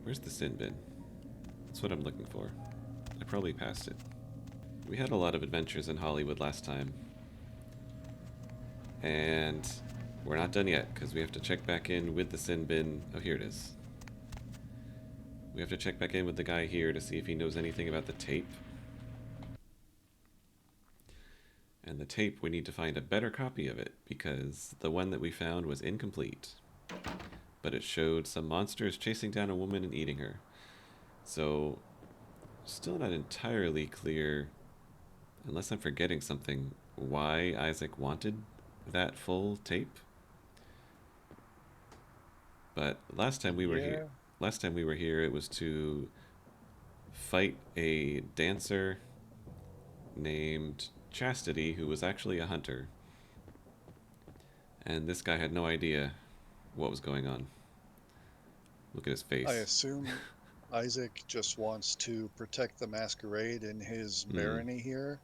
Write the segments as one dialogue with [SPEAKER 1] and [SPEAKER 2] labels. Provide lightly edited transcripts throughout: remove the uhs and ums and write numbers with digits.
[SPEAKER 1] Where's the sin bin? That's what I'm looking for. I probably passed it. We had a lot of adventures in Hollywood last time. And we're not done yet, because we have to check back in with the sin bin. Oh, here it is. We have to check back in with the guy here to see if he knows anything about the tape. And the tape, we need to find a better copy of it, because the one that we found was incomplete. But it showed some monsters chasing down a woman and eating her. So, still not entirely clear, unless I'm forgetting something, why Isaac wanted that full tape. But last time we were
[SPEAKER 2] Yeah.
[SPEAKER 1] here, it was to fight a dancer named Chastity, who was actually a hunter. And this guy had no idea what was going on. Look at his
[SPEAKER 2] I
[SPEAKER 1] face.
[SPEAKER 2] assume Isaac just wants to protect the Masquerade in his
[SPEAKER 1] Hmm.
[SPEAKER 2] barony here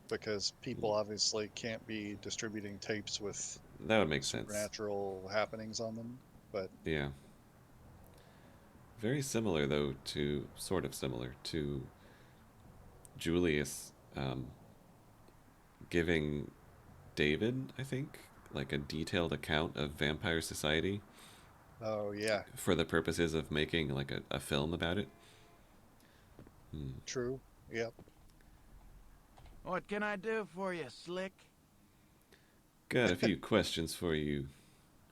[SPEAKER 2] because people obviously can't be distributing tapes with
[SPEAKER 1] That would make sense.
[SPEAKER 2] supernatural happenings on them. But
[SPEAKER 1] Yeah. Very similar, though, to sort of similar to Julius giving David, I think, like a detailed account of vampire society
[SPEAKER 2] oh, yeah,
[SPEAKER 1] for the purposes of making like a film about it. Hmm.
[SPEAKER 2] true. Yep.
[SPEAKER 3] What can I do for you, Slick?
[SPEAKER 1] Got a few questions for you,
[SPEAKER 2] You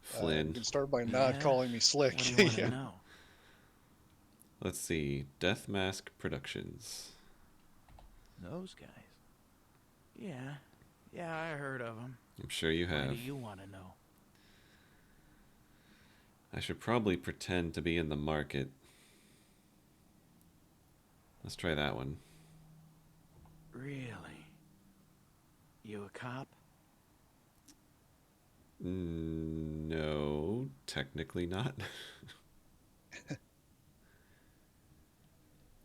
[SPEAKER 1] Flynn.
[SPEAKER 2] can start by not
[SPEAKER 3] Yeah?
[SPEAKER 2] calling me
[SPEAKER 3] What do
[SPEAKER 2] Slick.
[SPEAKER 3] you want to
[SPEAKER 2] Yeah.
[SPEAKER 3] know?
[SPEAKER 1] Let's see. Death Mask Productions.
[SPEAKER 3] Those guys? Yeah. Yeah, I heard of them.
[SPEAKER 1] I'm sure you
[SPEAKER 3] Why do
[SPEAKER 1] have.
[SPEAKER 3] you want to know?
[SPEAKER 1] I should probably pretend to be in the market. Let's try that one.
[SPEAKER 3] Really? You a cop?
[SPEAKER 1] No, technically not.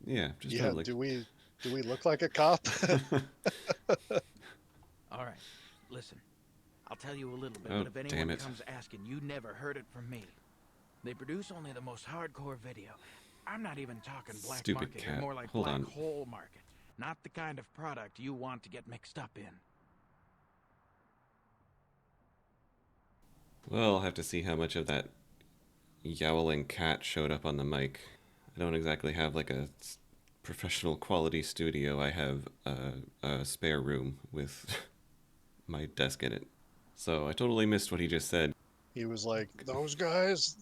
[SPEAKER 1] Yeah, just trying
[SPEAKER 2] Yeah.
[SPEAKER 1] to like.
[SPEAKER 2] Do we look like a cop?
[SPEAKER 3] All right. Listen, I'll tell you a little bit,
[SPEAKER 1] Oh,
[SPEAKER 3] but if anyone
[SPEAKER 1] damn it.
[SPEAKER 3] comes asking, you never heard it from me. They produce only the most hardcore video. I'm not even talking black
[SPEAKER 1] Stupid
[SPEAKER 3] market here,
[SPEAKER 1] cat.
[SPEAKER 3] more like
[SPEAKER 1] Hold
[SPEAKER 3] black
[SPEAKER 1] on.
[SPEAKER 3] hole market. Not the kind of product you want to get mixed up in.
[SPEAKER 1] Well, I'll have to see how much of that yowling cat showed up on the mic. I don't exactly have like a professional quality studio. I have a spare room with my desk in it. So I totally missed what he just said.
[SPEAKER 2] He was like, those guys,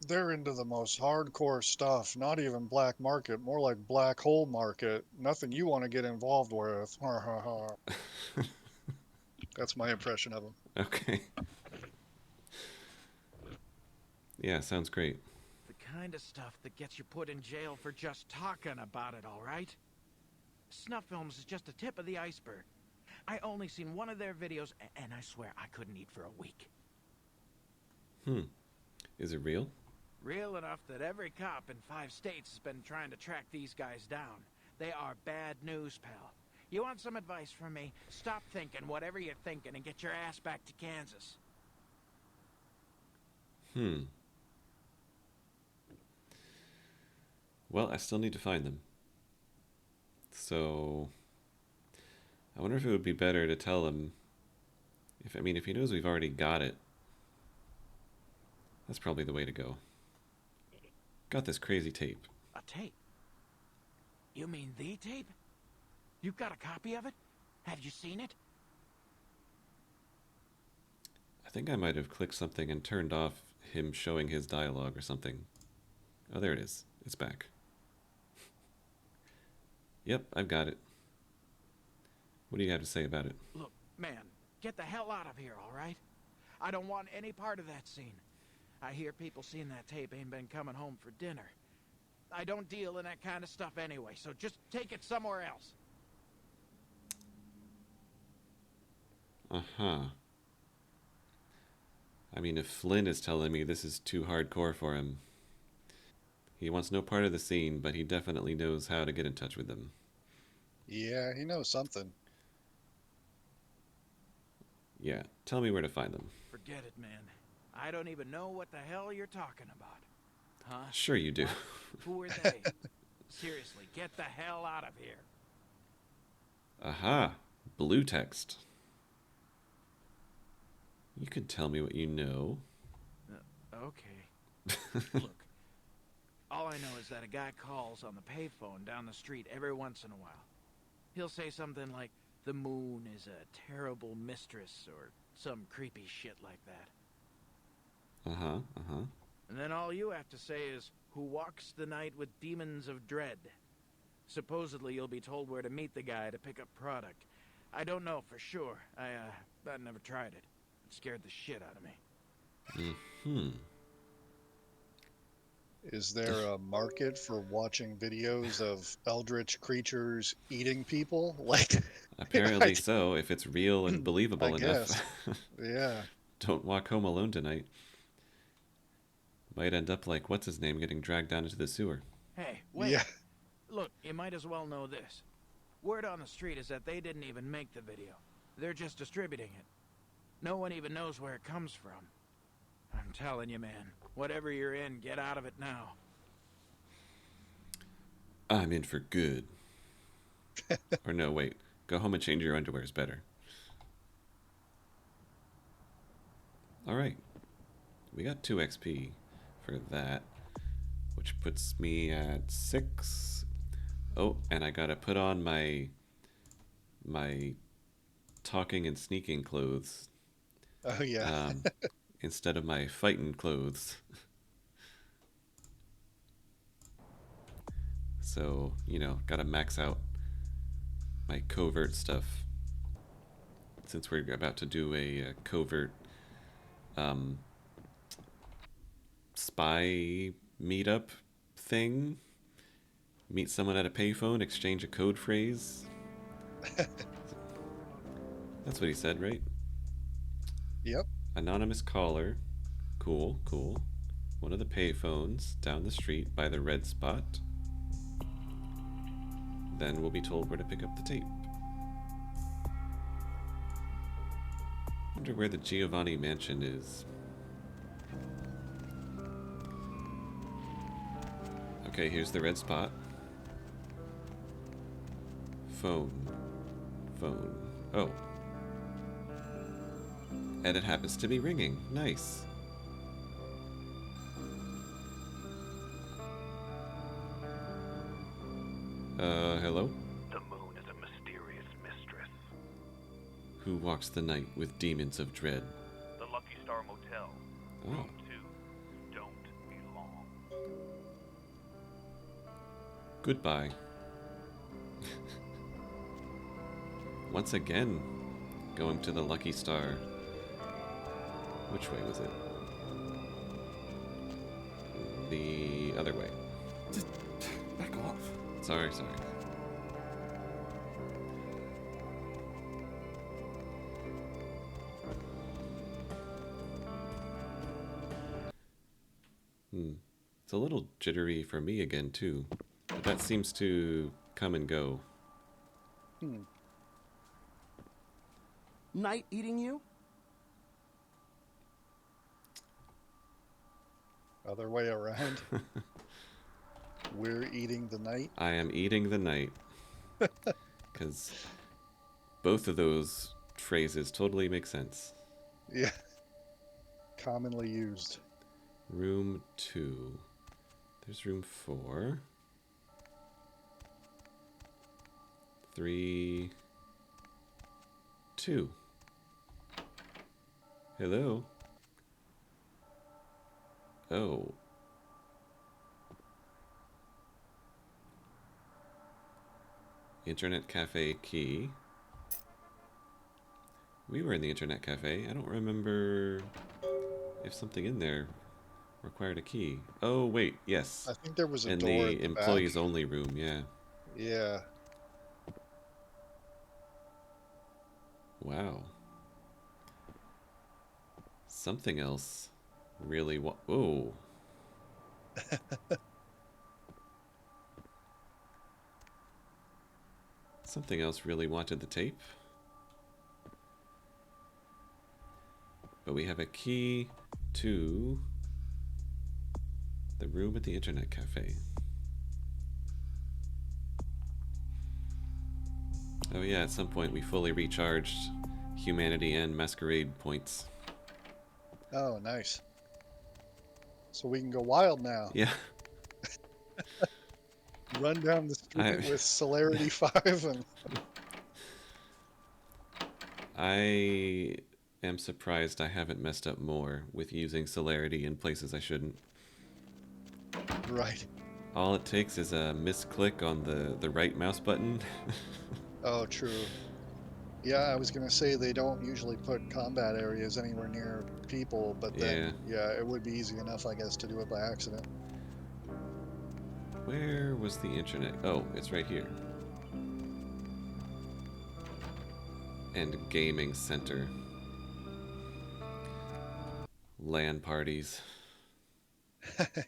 [SPEAKER 2] they're into the most hardcore stuff, not even black market, more like black hole market. Nothing you want to get involved with. Ha ha ha. That's my impression of him.
[SPEAKER 1] Okay. Yeah, sounds great.
[SPEAKER 3] The kind of stuff that gets you put in jail for just talking about it, all right? Snuff films is just a tip of the iceberg. I only seen one of their videos, and I swear I couldn't eat for a week.
[SPEAKER 1] Hmm. Is it real?
[SPEAKER 3] Real enough that every cop in 5 states has been trying to track these guys down. They are bad news, pal. You want some advice from me? Stop thinking whatever you're thinking and get your ass back to Kansas.
[SPEAKER 1] Hmm. Well, I still need to find them. So I wonder if it would be better to tell him if he knows we've already got it. That's probably the way to go. Got this crazy tape.
[SPEAKER 3] A tape? You mean the tape? You've got a copy of it? Have you seen it?
[SPEAKER 1] I think I might have clicked something and turned off him showing his dialogue or something. Oh, there it is. It's back. Yep, I've got it. What do you have to say about it?
[SPEAKER 3] Look, man, get the hell out of here, all right? I don't want any part of that scene. I hear people seeing that tape ain't been coming home for dinner. I don't deal in that kind of stuff anyway, so just take it somewhere else.
[SPEAKER 1] Uh-huh. I mean, if Flynn is telling me this is too hardcore for him, he wants no part of the scene, but he definitely knows how to get in touch with them.
[SPEAKER 2] Yeah, he knows something.
[SPEAKER 1] Yeah, tell me where to find them.
[SPEAKER 3] Forget it, man. I don't even know what the hell you're talking about. Huh?
[SPEAKER 1] Sure you do.
[SPEAKER 3] What? Who are they? Seriously, get the hell out of here.
[SPEAKER 1] Aha. Blue text. You can tell me what you know.
[SPEAKER 3] Okay. Look, all I know is that a guy calls on the payphone down the street every once in a while. He'll say something like, the moon is a terrible mistress, or some creepy shit like that.
[SPEAKER 1] Uh-huh, uh-huh.
[SPEAKER 3] And then all you have to say is, who walks the night with demons of dread. Supposedly you'll be told where to meet the guy to pick up product. I don't know for sure. I never tried it. It scared the shit out of me.
[SPEAKER 1] Hmm.
[SPEAKER 2] Is there a market for watching videos of eldritch creatures eating people? Like,
[SPEAKER 1] Apparently so, if it's real and believable
[SPEAKER 2] I
[SPEAKER 1] enough.
[SPEAKER 2] guess. Yeah.
[SPEAKER 1] Don't walk home alone tonight. Might end up like what's-his-name getting dragged down into the sewer.
[SPEAKER 3] Hey, wait.
[SPEAKER 2] Yeah.
[SPEAKER 3] Look, you might as well know this. Word on the street is that they didn't even make the video. They're just distributing it. No one even knows where it comes from. I'm telling you, man. Whatever you're in, get out of it now.
[SPEAKER 1] I'm in for good. Or no, wait. Go home and change your underwear is better. Alright. We got 2 XP for that. Which puts me at 6. Oh, and I gotta put on my talking and sneaking clothes.
[SPEAKER 2] Oh, yeah.
[SPEAKER 1] Instead of my fighting clothes. So, you know, gotta max out my covert stuff. Since we're about to do a covert spy meetup thing. Meet someone at a payphone, exchange a code phrase. That's what he said, right?
[SPEAKER 2] Yep.
[SPEAKER 1] Anonymous caller. Cool, cool. One of the payphones down the street by the red spot. Then we'll be told where to pick up the tape. Wonder where the Giovanni mansion is. Okay, here's the red spot. Phone. Phone. Oh. And it happens to be ringing. Nice. Hello?
[SPEAKER 4] The moon is a mysterious mistress.
[SPEAKER 1] Who walks the night with demons of dread?
[SPEAKER 4] The Lucky Star Motel.
[SPEAKER 1] Oh.
[SPEAKER 4] Room 2. Don't be long.
[SPEAKER 1] Goodbye. Once again, going to the Lucky Star. Which way was it? The other way.
[SPEAKER 5] Just back off.
[SPEAKER 1] Sorry, sorry. It's a little jittery for me again, too. But that seems to come and go.
[SPEAKER 5] Night eating you?
[SPEAKER 2] Other way around. We're eating the night.
[SPEAKER 1] I am eating the night. Because both of those phrases totally make sense.
[SPEAKER 2] Yeah. Commonly used.
[SPEAKER 1] Room 2. There's room 4. 3. 2. Hello? Oh. Internet cafe key. We were in the internet cafe. I don't remember if something in there required a key. Oh, wait. Yes.
[SPEAKER 2] I think there was a
[SPEAKER 1] In
[SPEAKER 2] door
[SPEAKER 1] the
[SPEAKER 2] at the
[SPEAKER 1] employees
[SPEAKER 2] back.
[SPEAKER 1] only room, yeah.
[SPEAKER 2] Yeah.
[SPEAKER 1] Wow. Something else really oh. Something else really wanted the tape. But we have a key to The room at the internet cafe. Oh yeah, at some point we fully recharged humanity and masquerade points.
[SPEAKER 2] Oh, nice. So we can go wild now.
[SPEAKER 1] Yeah.
[SPEAKER 2] Run down the street with celerity 5 and...
[SPEAKER 1] I am surprised I haven't messed up more with using celerity in places I shouldn't.
[SPEAKER 2] Right.
[SPEAKER 1] All it takes is a misclick on the right mouse button.
[SPEAKER 2] Oh, true. Yeah, I was gonna say they don't usually put combat areas anywhere near people, but then, yeah, it would be easy enough, I guess, to do it by accident.
[SPEAKER 1] Where was the internet? Oh, it's right here. And gaming center. LAN parties.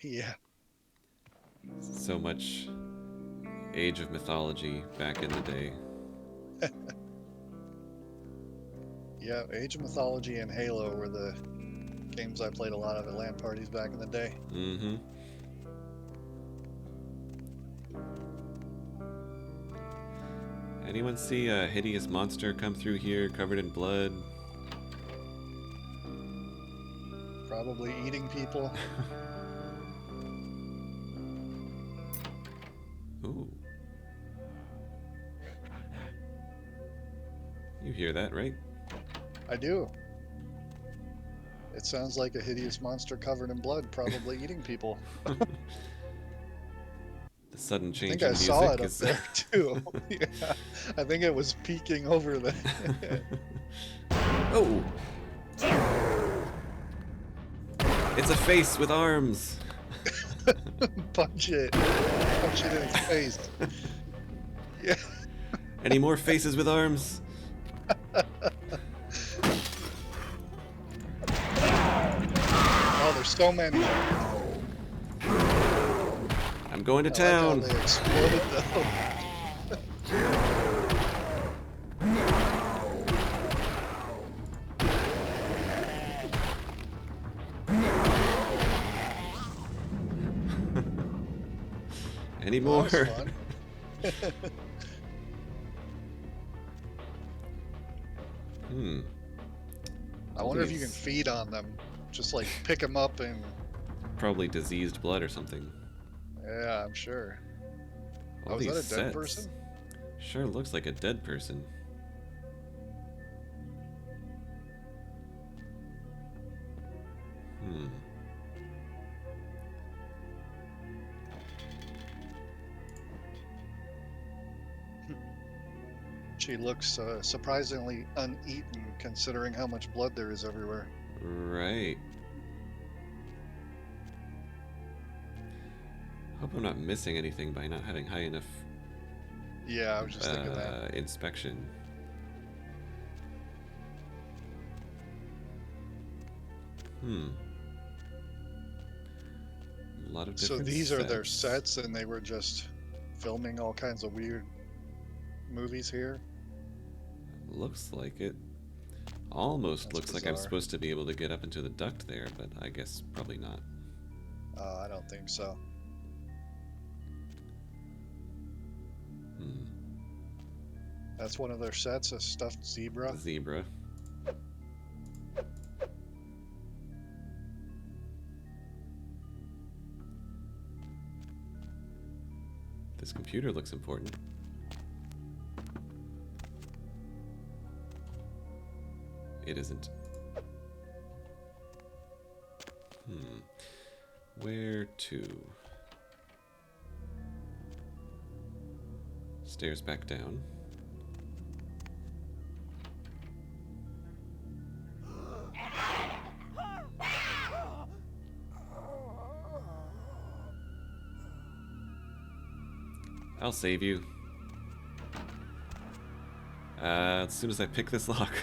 [SPEAKER 2] Yeah.
[SPEAKER 1] So much Age of Mythology back in the day.
[SPEAKER 2] Yeah, Age of Mythology and Halo were the games I played a lot of at LAN parties back in the day.
[SPEAKER 1] Mm-hmm. Anyone see a hideous monster come through here covered in blood?
[SPEAKER 2] Probably eating people.
[SPEAKER 1] Ooh. You hear that, right?
[SPEAKER 2] I do. It sounds like a hideous monster covered in blood, probably eating people.
[SPEAKER 1] The sudden
[SPEAKER 2] I
[SPEAKER 1] change
[SPEAKER 2] think I
[SPEAKER 1] in music
[SPEAKER 2] saw it up
[SPEAKER 1] is
[SPEAKER 2] there too. Yeah, I think it was peeking over the.
[SPEAKER 1] Oh! It's a face with arms!
[SPEAKER 2] Punch it. Punch it in its face. Yeah.
[SPEAKER 1] Any more faces with arms?
[SPEAKER 2] Oh, there's so many.
[SPEAKER 1] I'm going to
[SPEAKER 2] I
[SPEAKER 1] town!
[SPEAKER 2] like how they exploded though.
[SPEAKER 1] Any
[SPEAKER 2] Well,
[SPEAKER 1] more?
[SPEAKER 2] that was fun. I wonder if you can feed on them. Just like pick them up and.
[SPEAKER 1] Probably diseased blood or something.
[SPEAKER 2] Yeah, I'm sure.
[SPEAKER 1] All
[SPEAKER 2] Oh, is that
[SPEAKER 1] these
[SPEAKER 2] a dead
[SPEAKER 1] sets.
[SPEAKER 2] person?
[SPEAKER 1] Sure looks like a dead person.
[SPEAKER 2] She looks surprisingly uneaten considering how much blood there is everywhere.
[SPEAKER 1] Right. Hope I'm not missing anything by not having high enough
[SPEAKER 2] Yeah, I was just thinking that.
[SPEAKER 1] inspection. A lot of
[SPEAKER 2] So
[SPEAKER 1] different
[SPEAKER 2] these are their sets and they were just filming all kinds of weird movies here?
[SPEAKER 1] Looks like it. Almost
[SPEAKER 2] That's
[SPEAKER 1] looks like I'm
[SPEAKER 2] bizarre.
[SPEAKER 1] supposed to be able to get up into the duct there, but I guess probably not.
[SPEAKER 2] I don't think so. That's one of their sets, a stuffed zebra.
[SPEAKER 1] Zebra. This computer looks important. It isn't. Where to? Stairs back down. I'll save you. As soon as I pick this lock.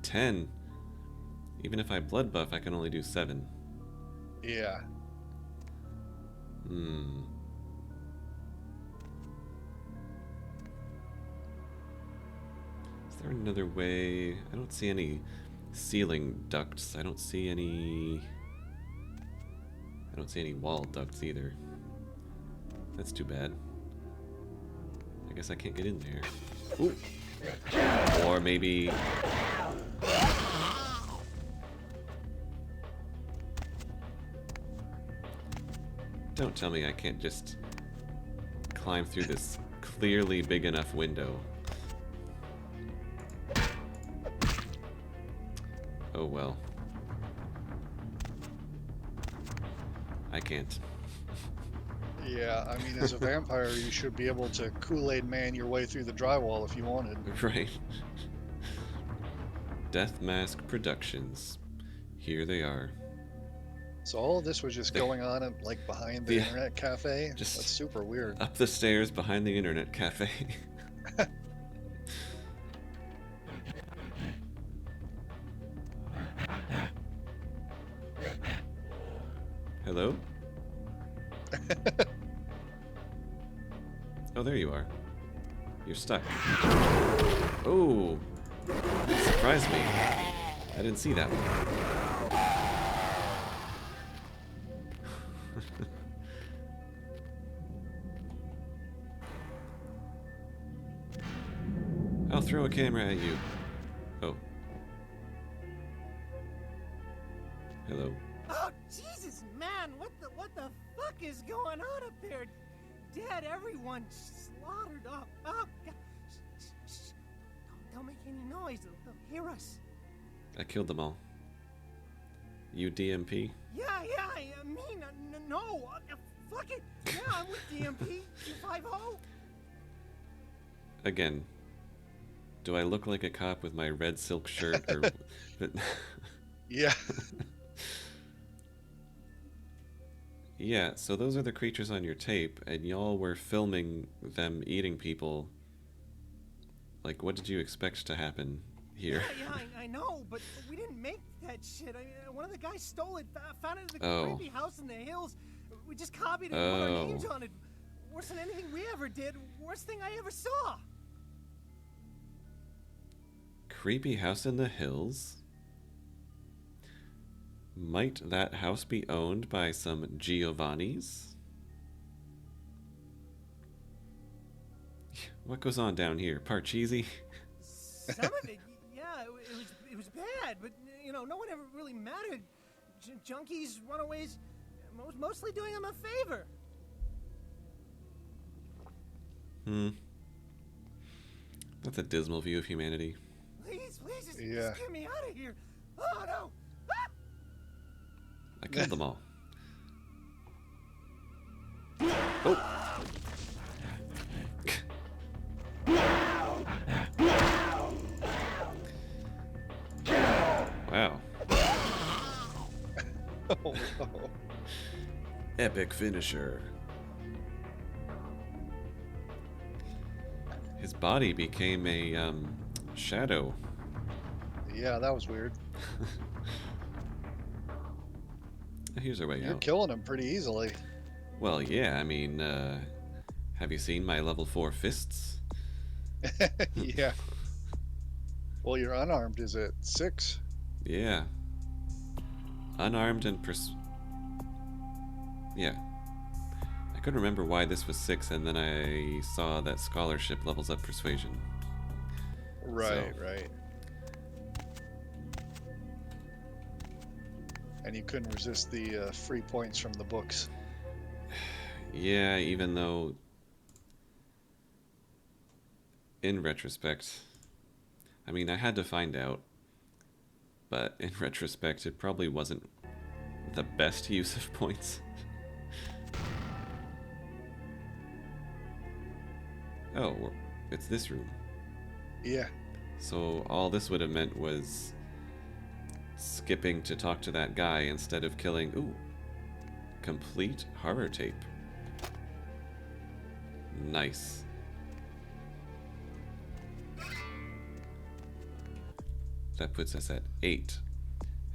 [SPEAKER 1] 10. Even if I blood buff, I can only do 7.
[SPEAKER 2] Yeah.
[SPEAKER 1] Is there another way? I don't see any ceiling ducts. I don't see any I don't see any wall ducts either. That's too bad. I guess I can't get in there. Ooh. Or maybe... Don't tell me I can't just climb through this clearly big enough window. Oh well. I can't.
[SPEAKER 2] Yeah, I mean, as a vampire, you should be able to Kool-Aid Man your way through the drywall if you wanted.
[SPEAKER 1] Right. Death Mask Productions. Here they are.
[SPEAKER 2] So all of this was just going on in, like behind the
[SPEAKER 1] Yeah.
[SPEAKER 2] internet cafe.
[SPEAKER 1] Just
[SPEAKER 2] That's super weird.
[SPEAKER 1] Up the stairs behind the internet cafe. Hello? Oh, there you are. You're stuck. Oh! That surprised me. I didn't see that one. I'll throw a camera at you. Oh. Hello.
[SPEAKER 6] Oh, Jesus, man, what the fuck is going on up there? Dead, everyone slaughtered. Oh, God. Shh. Don't make any noise. They'll hear us.
[SPEAKER 1] I killed them all. You DMP?
[SPEAKER 6] Yeah, I mean, no. Fuck it. Yeah, I'm with DMP. U50.
[SPEAKER 1] Again. Do I look like a cop with my red silk shirt or
[SPEAKER 2] Yeah.
[SPEAKER 1] Yeah, so those are the creatures on your tape, and y'all were filming them eating people. Like, what did you expect to happen here?
[SPEAKER 6] Yeah, I know, but we didn't make that shit. I mean, one of the guys stole it, found it in the
[SPEAKER 1] Oh.
[SPEAKER 6] creepy house in the hills. We just copied it and put our
[SPEAKER 1] Oh.
[SPEAKER 6] names on it. Worse than anything we ever did. Worst thing I ever saw.
[SPEAKER 1] Creepy house in the hills? Might that house be owned by some Giovannis? What goes on down here? Parcheesi?
[SPEAKER 6] Some of it, yeah, it was bad, but you know, no one ever really mattered. Junkies, runaways, mostly doing them a favor.
[SPEAKER 1] That's a dismal view of humanity.
[SPEAKER 6] Please, just
[SPEAKER 2] Yeah.
[SPEAKER 6] get me out of here. Oh no! Ah!
[SPEAKER 1] I killed them all. Oh! Wow.
[SPEAKER 2] Oh, no.
[SPEAKER 1] Epic finisher. His body became a shadow.
[SPEAKER 2] Yeah, that was weird.
[SPEAKER 1] Here's our way
[SPEAKER 2] You're
[SPEAKER 1] out.
[SPEAKER 2] killing him pretty easily.
[SPEAKER 1] Well, yeah, I mean, have you seen my level 4 fists?
[SPEAKER 2] Yeah. Well, you're unarmed is at 6.
[SPEAKER 1] Yeah. Unarmed and yeah. I couldn't remember why this was 6, and then I saw that scholarship levels up persuasion.
[SPEAKER 2] Right,
[SPEAKER 1] So-
[SPEAKER 2] right. And you couldn't resist the free points from the books.
[SPEAKER 1] Yeah, even though, in retrospect, I mean, I had to find out, but in retrospect, it probably wasn't the best use of points. Oh, it's this room.
[SPEAKER 2] Yeah.
[SPEAKER 1] So all this would have meant was skipping to talk to that guy instead of killing... Ooh. Complete horror tape. Nice. That puts us at 8.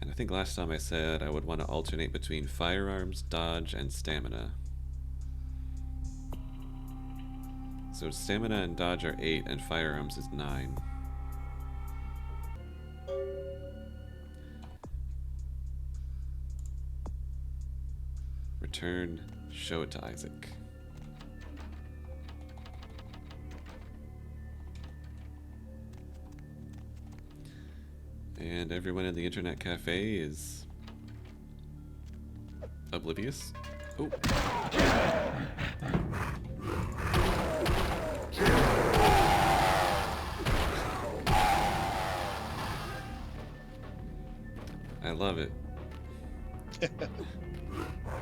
[SPEAKER 1] And I think last time I said I would want to alternate between firearms, dodge, and stamina. So stamina and dodge are 8, and firearms is 9. turn, show it to Isaac. And everyone in the internet cafe is oblivious. Oh. I love it.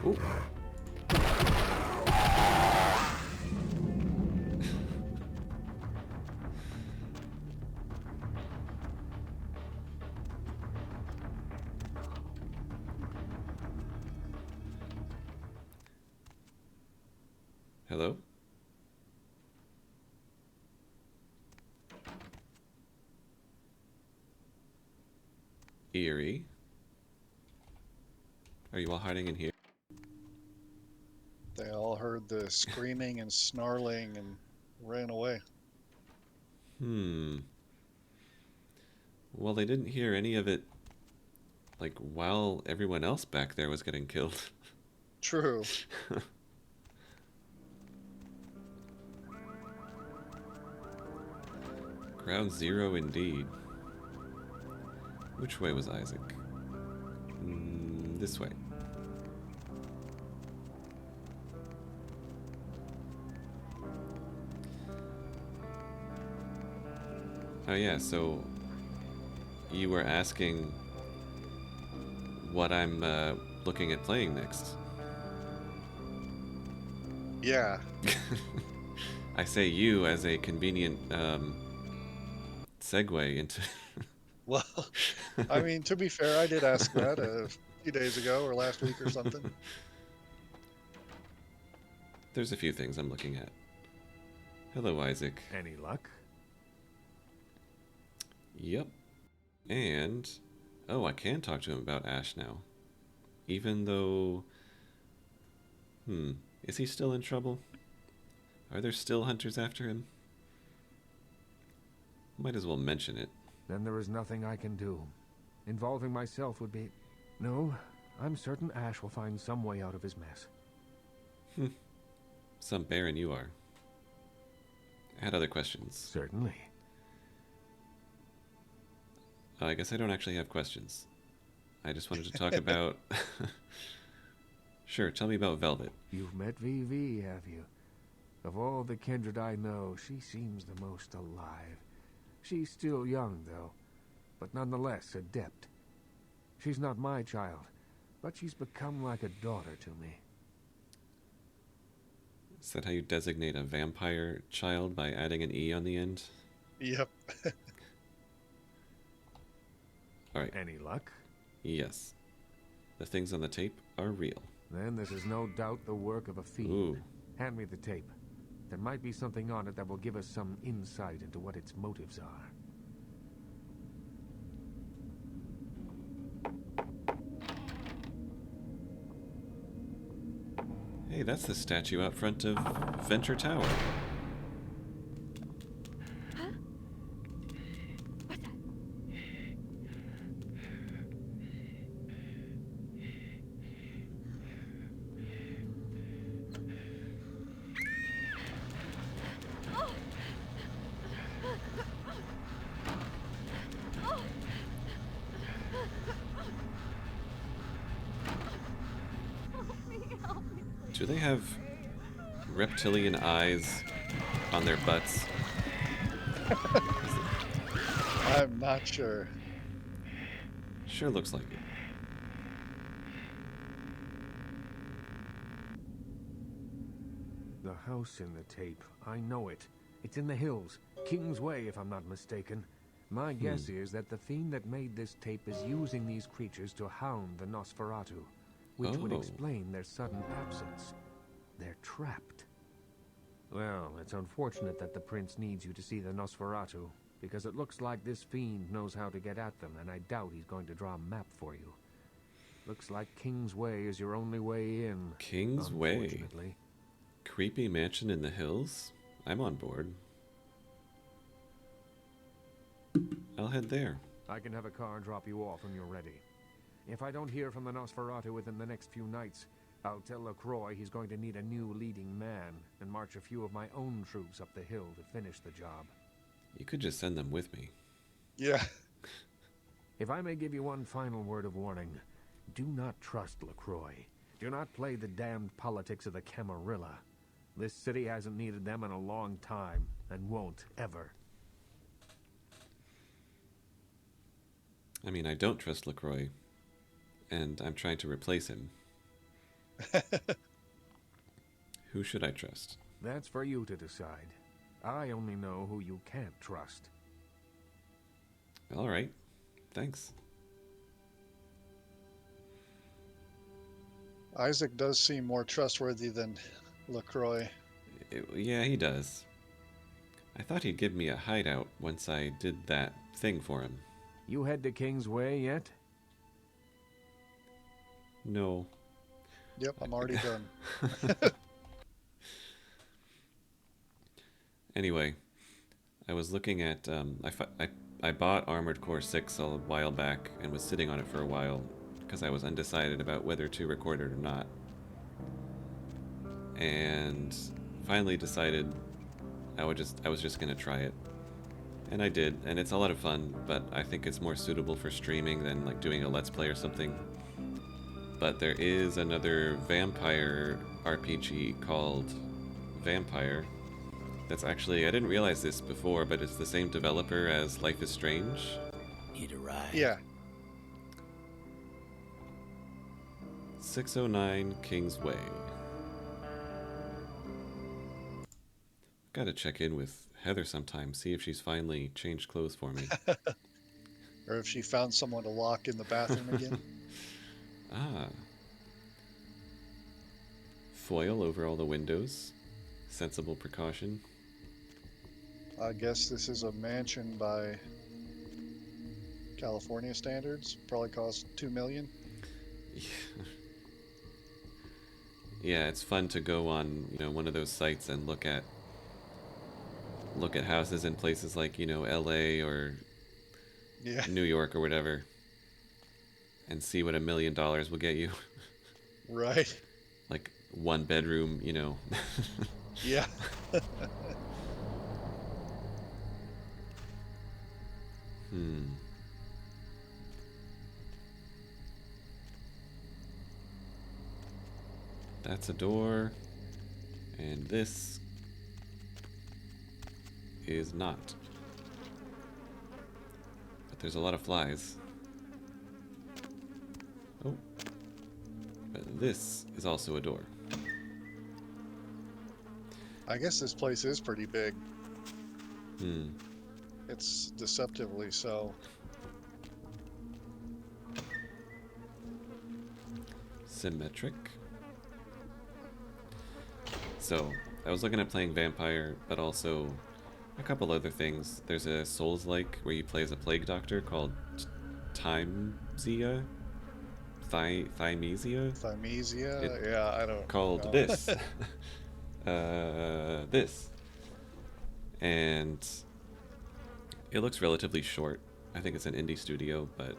[SPEAKER 1] Ooh. Hello? Eerie. Are you all hiding in here?
[SPEAKER 2] They all heard the screaming and snarling and ran away.
[SPEAKER 1] Well, they didn't hear any of it, like, while everyone else back there was getting killed.
[SPEAKER 2] True.
[SPEAKER 1] Ground zero indeed. Which way was Isaac? This way. Oh yeah, so you were asking what I'm looking at playing next.
[SPEAKER 2] Yeah.
[SPEAKER 1] I say you as a convenient segue into...
[SPEAKER 2] Well, I mean, to be fair, I did ask that a few days ago or last week or something.
[SPEAKER 1] There's a few things I'm looking at. Hello, Isaac.
[SPEAKER 7] Any luck?
[SPEAKER 1] Yep. And... oh, I can talk to him about Ash now. Even though... is he still in trouble? Are there still hunters after him? Might as well mention it.
[SPEAKER 7] Then there is nothing I can do. Involving myself would be... No, I'm certain Ash will find some way out of his mess.
[SPEAKER 1] Some baron you are. I had other questions.
[SPEAKER 7] Certainly.
[SPEAKER 1] I guess I don't actually have questions. I just wanted to talk about... Sure, tell me about Velvet.
[SPEAKER 7] You've met VV, have you? Of all the kindred I know, she seems the most alive. She's still young, though, but nonetheless adept. She's not my child, but she's become like a daughter to me.
[SPEAKER 1] Is that how you designate a vampire child, by adding an E on the end?
[SPEAKER 2] Yep.
[SPEAKER 1] Alright.
[SPEAKER 7] Any luck?
[SPEAKER 1] Yes. The things on the tape are real.
[SPEAKER 7] Then this is no doubt the work of a fiend.
[SPEAKER 1] Ooh.
[SPEAKER 7] Hand me the tape. There might be something on it that will give us some insight into what its motives are.
[SPEAKER 1] Hey, that's the statue out front of Venture Tower.
[SPEAKER 8] Huh? What's that? Oh! Oh! Help me, help me.
[SPEAKER 1] Do they have reptilian eyes on their butts?
[SPEAKER 2] I'm not sure.
[SPEAKER 1] Sure looks like it.
[SPEAKER 7] The house in the tape. I know it. It's in the hills. King's Way, if I'm not mistaken. My guess is that the fiend that made this tape is using these creatures to hound the Nosferatu, which would
[SPEAKER 1] Oh.
[SPEAKER 7] explain their sudden absence. They're trapped. Well, it's unfortunate that the prince needs you to see the Nosferatu, because it looks like this fiend knows how to get at them, and I doubt he's going to draw a map for you. Looks like King's Way is your only way in.
[SPEAKER 1] King's Way?
[SPEAKER 7] Unfortunately.
[SPEAKER 1] Creepy mansion in the hills? I'm on board. I'll head there.
[SPEAKER 7] I can have a car drop you off when you're ready. If I don't hear from the Nosferatu within the next few nights, I'll tell LaCroix he's going to need a new leading man, and march a few of my own troops up the hill to finish the job.
[SPEAKER 1] You could just send them with me.
[SPEAKER 2] Yeah.
[SPEAKER 7] If I may give you one final word of warning, do not trust LaCroix. Do not play the damned politics of the Camarilla. This city hasn't needed them in a long time, and won't ever.
[SPEAKER 1] I mean, I don't trust LaCroix, and I'm trying to replace him. Who should I trust?
[SPEAKER 7] That's for you to decide. I only know who you can't trust.
[SPEAKER 1] All right. Thanks.
[SPEAKER 2] Isaac does seem more trustworthy than LaCroix.
[SPEAKER 1] Yeah, he does. I thought he'd give me a hideout once I did that thing for him.
[SPEAKER 7] You head to Kingsway yet?
[SPEAKER 1] No.
[SPEAKER 2] Yep, I'm already done.
[SPEAKER 1] Anyway, I was looking at... I bought Armored Core 6 a while back and was sitting on it for a while because I was undecided about whether to record it or not. And finally decided I was just going to try it. And I did, and it's a lot of fun, but I think it's more suitable for streaming than like doing a Let's Play or something. But there is another vampire RPG called Vampire. That's actually, I didn't realize this before, but it's the same developer as Life is Strange.
[SPEAKER 9] Need a ride?
[SPEAKER 2] Yeah.
[SPEAKER 1] 609 Kingsway. Gotta check in with Heather sometime, see if she's finally changed clothes for me.
[SPEAKER 2] Or if she found someone to lock in the bathroom again.
[SPEAKER 1] Ah. Foil over all the windows. Sensible precaution.
[SPEAKER 2] I guess this is a mansion by California standards. Probably cost $2 million.
[SPEAKER 1] Yeah, it's fun to go on, one of those sites and look at houses in places like, LA or
[SPEAKER 2] Yeah.
[SPEAKER 1] New York or whatever, and see what $1 million will get you.
[SPEAKER 2] Right.
[SPEAKER 1] Like one bedroom,
[SPEAKER 2] Yeah.
[SPEAKER 1] That's a door, and this is not. But there's a lot of flies. Oh. But this is also a door.
[SPEAKER 2] I guess this place is pretty big.
[SPEAKER 1] Hmm.
[SPEAKER 2] It's deceptively so.
[SPEAKER 1] Symmetric. So, I was looking at playing Vampire, but also a couple other things. There's a Souls-like where you play as a plague doctor called Thymesia? Thymesia?
[SPEAKER 2] Thymesia? Yeah, I don't
[SPEAKER 1] Called
[SPEAKER 2] know.
[SPEAKER 1] this. This. And it looks relatively short. I think it's an indie studio, but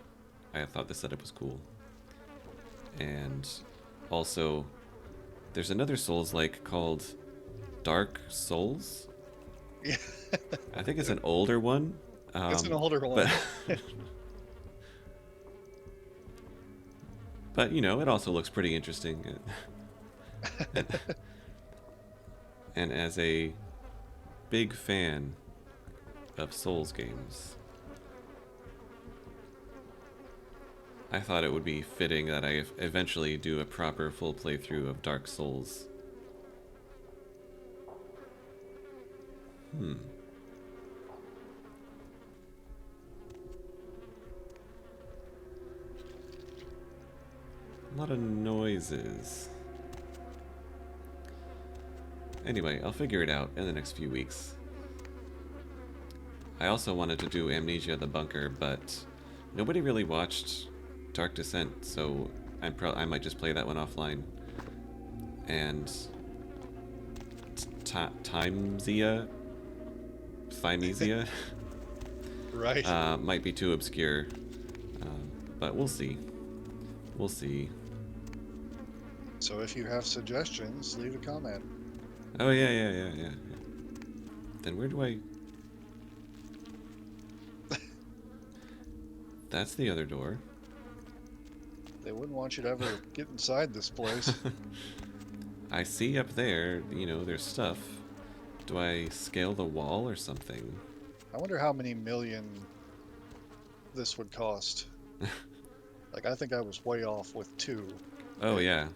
[SPEAKER 1] I thought the setup was cool. And also, there's another Souls-like called Dark Souls.
[SPEAKER 2] Yeah.
[SPEAKER 1] I think it's an older one.
[SPEAKER 2] It's an older one.
[SPEAKER 1] But it also looks pretty interesting. And as a big fan of Souls games, I thought it would be fitting that I eventually do a proper full playthrough of Dark Souls. A lot of noises. Anyway, I'll figure it out in the next few weeks. I also wanted to do Amnesia the Bunker, but nobody really watched Dark Descent, so I might just play that one offline. And Thymesia
[SPEAKER 2] Right.
[SPEAKER 1] might be too
[SPEAKER 2] So if you have suggestions, leave a comment.
[SPEAKER 1] Oh, yeah. Then where do I... That's the other door.
[SPEAKER 2] They wouldn't want you to ever get inside this place.
[SPEAKER 1] I see up there, you know, there's stuff. Do I scale the wall or something?
[SPEAKER 2] I wonder how many million this would cost. Like, I think I was way off with 2.
[SPEAKER 1] Oh, yeah.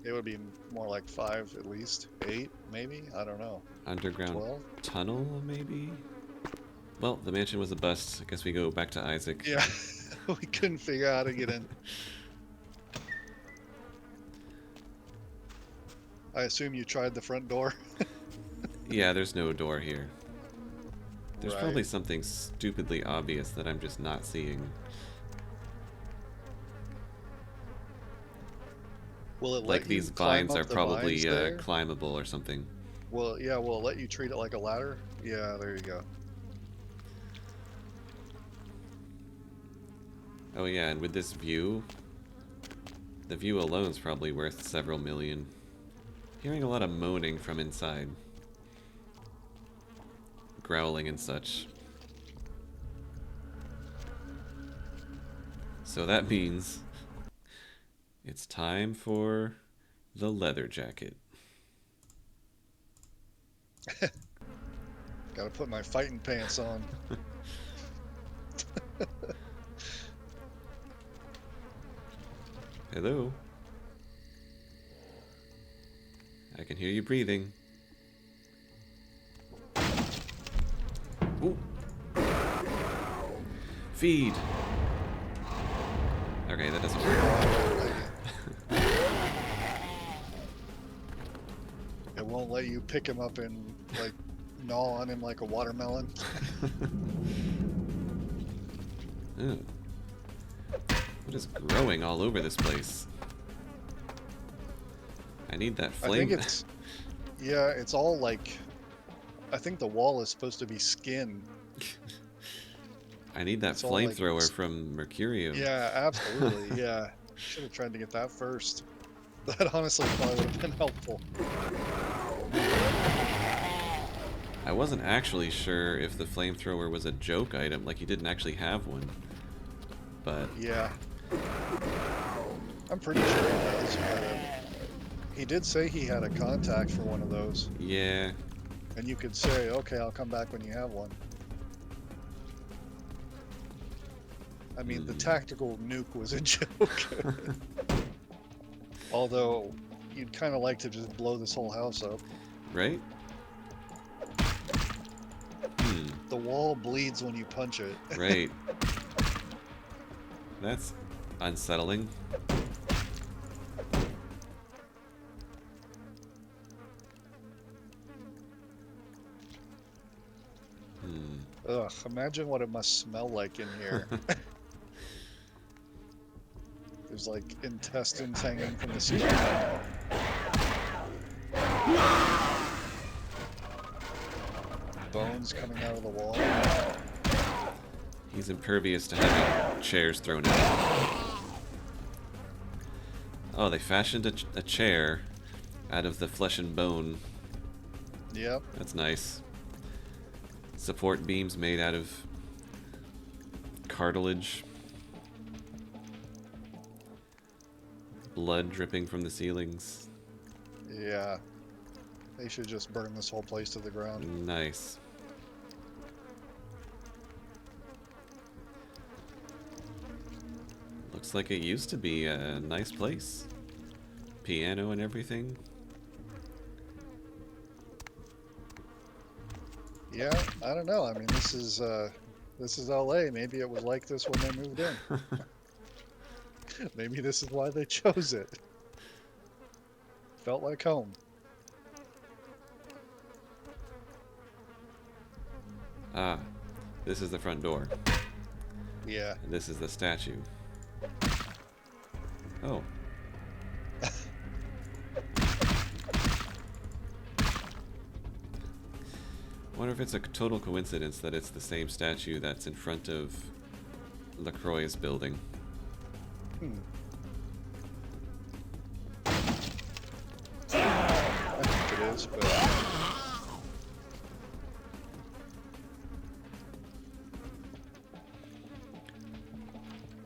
[SPEAKER 2] It would be more like 5 at least. 8, maybe? I don't know.
[SPEAKER 1] Underground
[SPEAKER 2] 12?
[SPEAKER 1] tunnel, maybe? Well, the mansion was a bust. I guess we go back to Isaac.
[SPEAKER 2] Yeah, we couldn't figure out how to get in. I assume you tried the front door?
[SPEAKER 1] Yeah, there's no door here. There's
[SPEAKER 2] Right.
[SPEAKER 1] probably something stupidly obvious that I'm just not seeing.
[SPEAKER 2] Will it
[SPEAKER 1] Like
[SPEAKER 2] let you
[SPEAKER 1] these
[SPEAKER 2] climb
[SPEAKER 1] vines
[SPEAKER 2] up
[SPEAKER 1] are
[SPEAKER 2] the
[SPEAKER 1] probably
[SPEAKER 2] vines there?
[SPEAKER 1] climbable or something.
[SPEAKER 2] Well, yeah, will it let you treat it like a ladder? Yeah, there you go.
[SPEAKER 1] Oh yeah, and with this view, the view alone's probably worth several million. Hearing a lot of moaning from inside. Growling and such. So that means it's time for the leather jacket.
[SPEAKER 2] Gotta put my fighting pants on.
[SPEAKER 1] Hello? I can hear you breathing. Ooh. Feed! Okay, that doesn't work.
[SPEAKER 2] It won't let you pick him up and, like, gnaw on him like a watermelon.
[SPEAKER 1] Ooh. What is growing all over this place? I need that
[SPEAKER 2] I
[SPEAKER 1] flame.
[SPEAKER 2] think it's... Yeah, it's all, like... I think the wall is supposed to be skin.
[SPEAKER 1] I need that
[SPEAKER 2] It's all like
[SPEAKER 1] flamethrower
[SPEAKER 2] s-
[SPEAKER 1] from Mercurio.
[SPEAKER 2] Yeah, absolutely, yeah. Should have tried to get that first. That honestly probably would have been helpful.
[SPEAKER 1] I wasn't actually sure if the flamethrower was a joke item, like he didn't actually have one. But
[SPEAKER 2] Yeah. I'm pretty sure he does. He did say he had a contact for one of those.
[SPEAKER 1] yeah,
[SPEAKER 2] And you could say, okay, I'll come back when you have one. I mean, the tactical nuke was a joke. Although, you'd kind of like to just blow this whole house up.
[SPEAKER 1] right?
[SPEAKER 2] The wall bleeds when you punch it.
[SPEAKER 1] Right. That's unsettling.
[SPEAKER 2] Ugh, imagine what it must smell like in here. There's like intestines hanging from the ceiling. Bones coming out of the wall.
[SPEAKER 1] He's impervious to having chairs thrown at him. Oh, they fashioned a chair out of the flesh and bone.
[SPEAKER 2] Yep.
[SPEAKER 1] That's nice. Support beams made out of cartilage. Blood dripping from the ceilings.
[SPEAKER 2] Yeah. They should just burn this whole place to the ground.
[SPEAKER 1] Nice. Looks like it used to be a nice place. Piano and everything.
[SPEAKER 2] Yeah, I don't know. I mean, this is LA. Maybe it was like this when they moved in. Maybe this is why they chose it. Felt like home.
[SPEAKER 1] Ah, this is the front door.
[SPEAKER 2] Yeah.
[SPEAKER 1] And this is the statue. Oh. Wonder if it's a total coincidence that it's the same statue that's in front of LaCroix's building.
[SPEAKER 2] this, but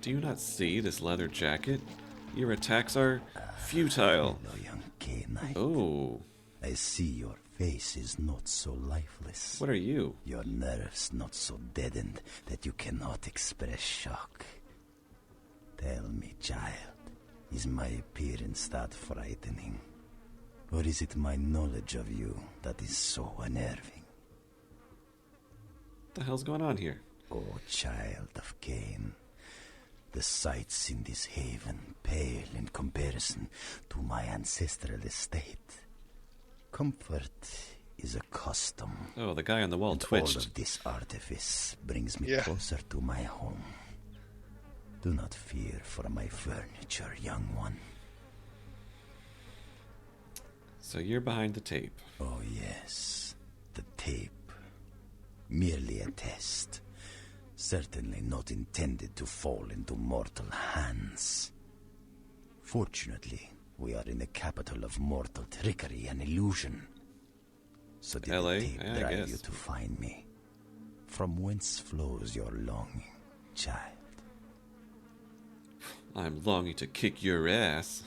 [SPEAKER 1] Do you not see this leather jacket? Your attacks are futile.
[SPEAKER 9] Hello, young K-Knight.
[SPEAKER 1] Oh,
[SPEAKER 9] I see your face is not so lifeless.
[SPEAKER 1] what are you?
[SPEAKER 9] Your nerves not so deadened that you cannot express shock. Tell me, child, is my appearance that frightening? Or is it my knowledge of you that is so unnerving?
[SPEAKER 1] What the hell's going on here?
[SPEAKER 9] Oh, child of Cain, the sights in this haven pale in comparison to my ancestral estate. Comfort is a custom.
[SPEAKER 1] Oh, the guy on the wall
[SPEAKER 9] And all
[SPEAKER 1] twitched.
[SPEAKER 9] of this artifice brings me
[SPEAKER 2] Yeah.
[SPEAKER 9] closer to my home. Do not fear for my furniture, young one.
[SPEAKER 1] So you're behind the tape.
[SPEAKER 9] Oh, yes. The tape. Merely a test. Certainly not intended to fall into mortal hands. Fortunately, we are in the capital of mortal trickery and illusion. So did
[SPEAKER 1] LA?
[SPEAKER 9] the tape
[SPEAKER 1] Yeah, I
[SPEAKER 9] drive
[SPEAKER 1] guess.
[SPEAKER 9] you to find me? From whence flows your longing, child?
[SPEAKER 1] I'm longing to kick your ass.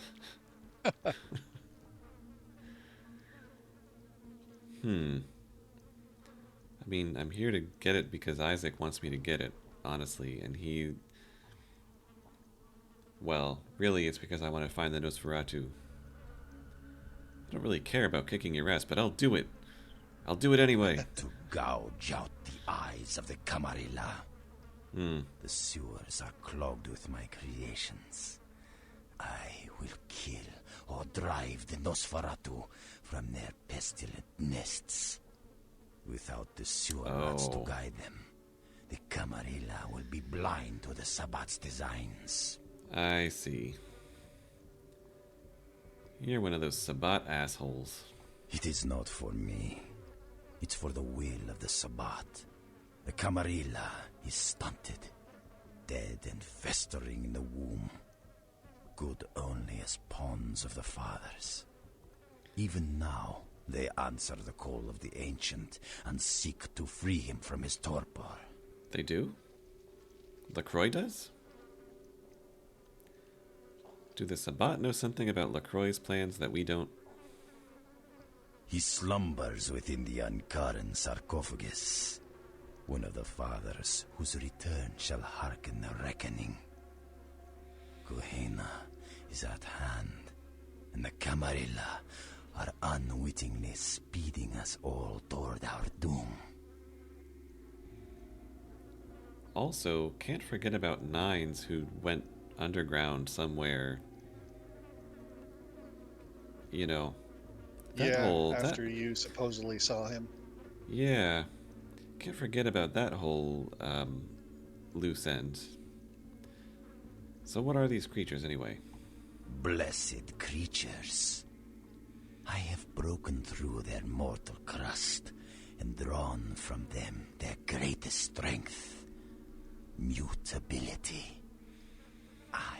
[SPEAKER 1] I mean, I'm here to get it because Isaac wants me to get it, honestly, and he... Well, really, it's because I want to find the Nosferatu. I don't really care about kicking your ass, but I'll do it. I'll do it anyway.
[SPEAKER 9] To gouge out the eyes of the Camarilla. The sewers are clogged with my creations. I will kill or drive the Nosferatu from their pestilent nests. Without the sewer rats to
[SPEAKER 1] Oh.
[SPEAKER 9] guide them, the Camarilla will be blind to the Sabbat's designs.
[SPEAKER 1] I see. You're one of those Sabbat assholes.
[SPEAKER 9] It is not for me. It's for the will of the Sabbat. The Camarilla is stunted, dead and festering in the womb. Good only as pawns of the fathers. Even now, they answer the call of the Ancient and seek to free him from his torpor.
[SPEAKER 1] They do? LaCroix does? Do the Sabbat know something about LaCroix's plans that we don't?
[SPEAKER 9] He slumbers within the Ankaran sarcophagus, one of the fathers whose return shall hearken the reckoning. Gehenna is at hand, and the Camarilla are unwittingly speeding us all toward our doom.
[SPEAKER 1] Also, can't forget about Nines who went underground somewhere. You know, that
[SPEAKER 2] yeah,
[SPEAKER 1] whole...
[SPEAKER 2] after you supposedly saw him.
[SPEAKER 1] Yeah. Can't forget about that whole loose end. So what are these creatures anyway?
[SPEAKER 9] Blessed creatures. I have broken through their mortal crust and drawn from them their greatest strength, mutability. I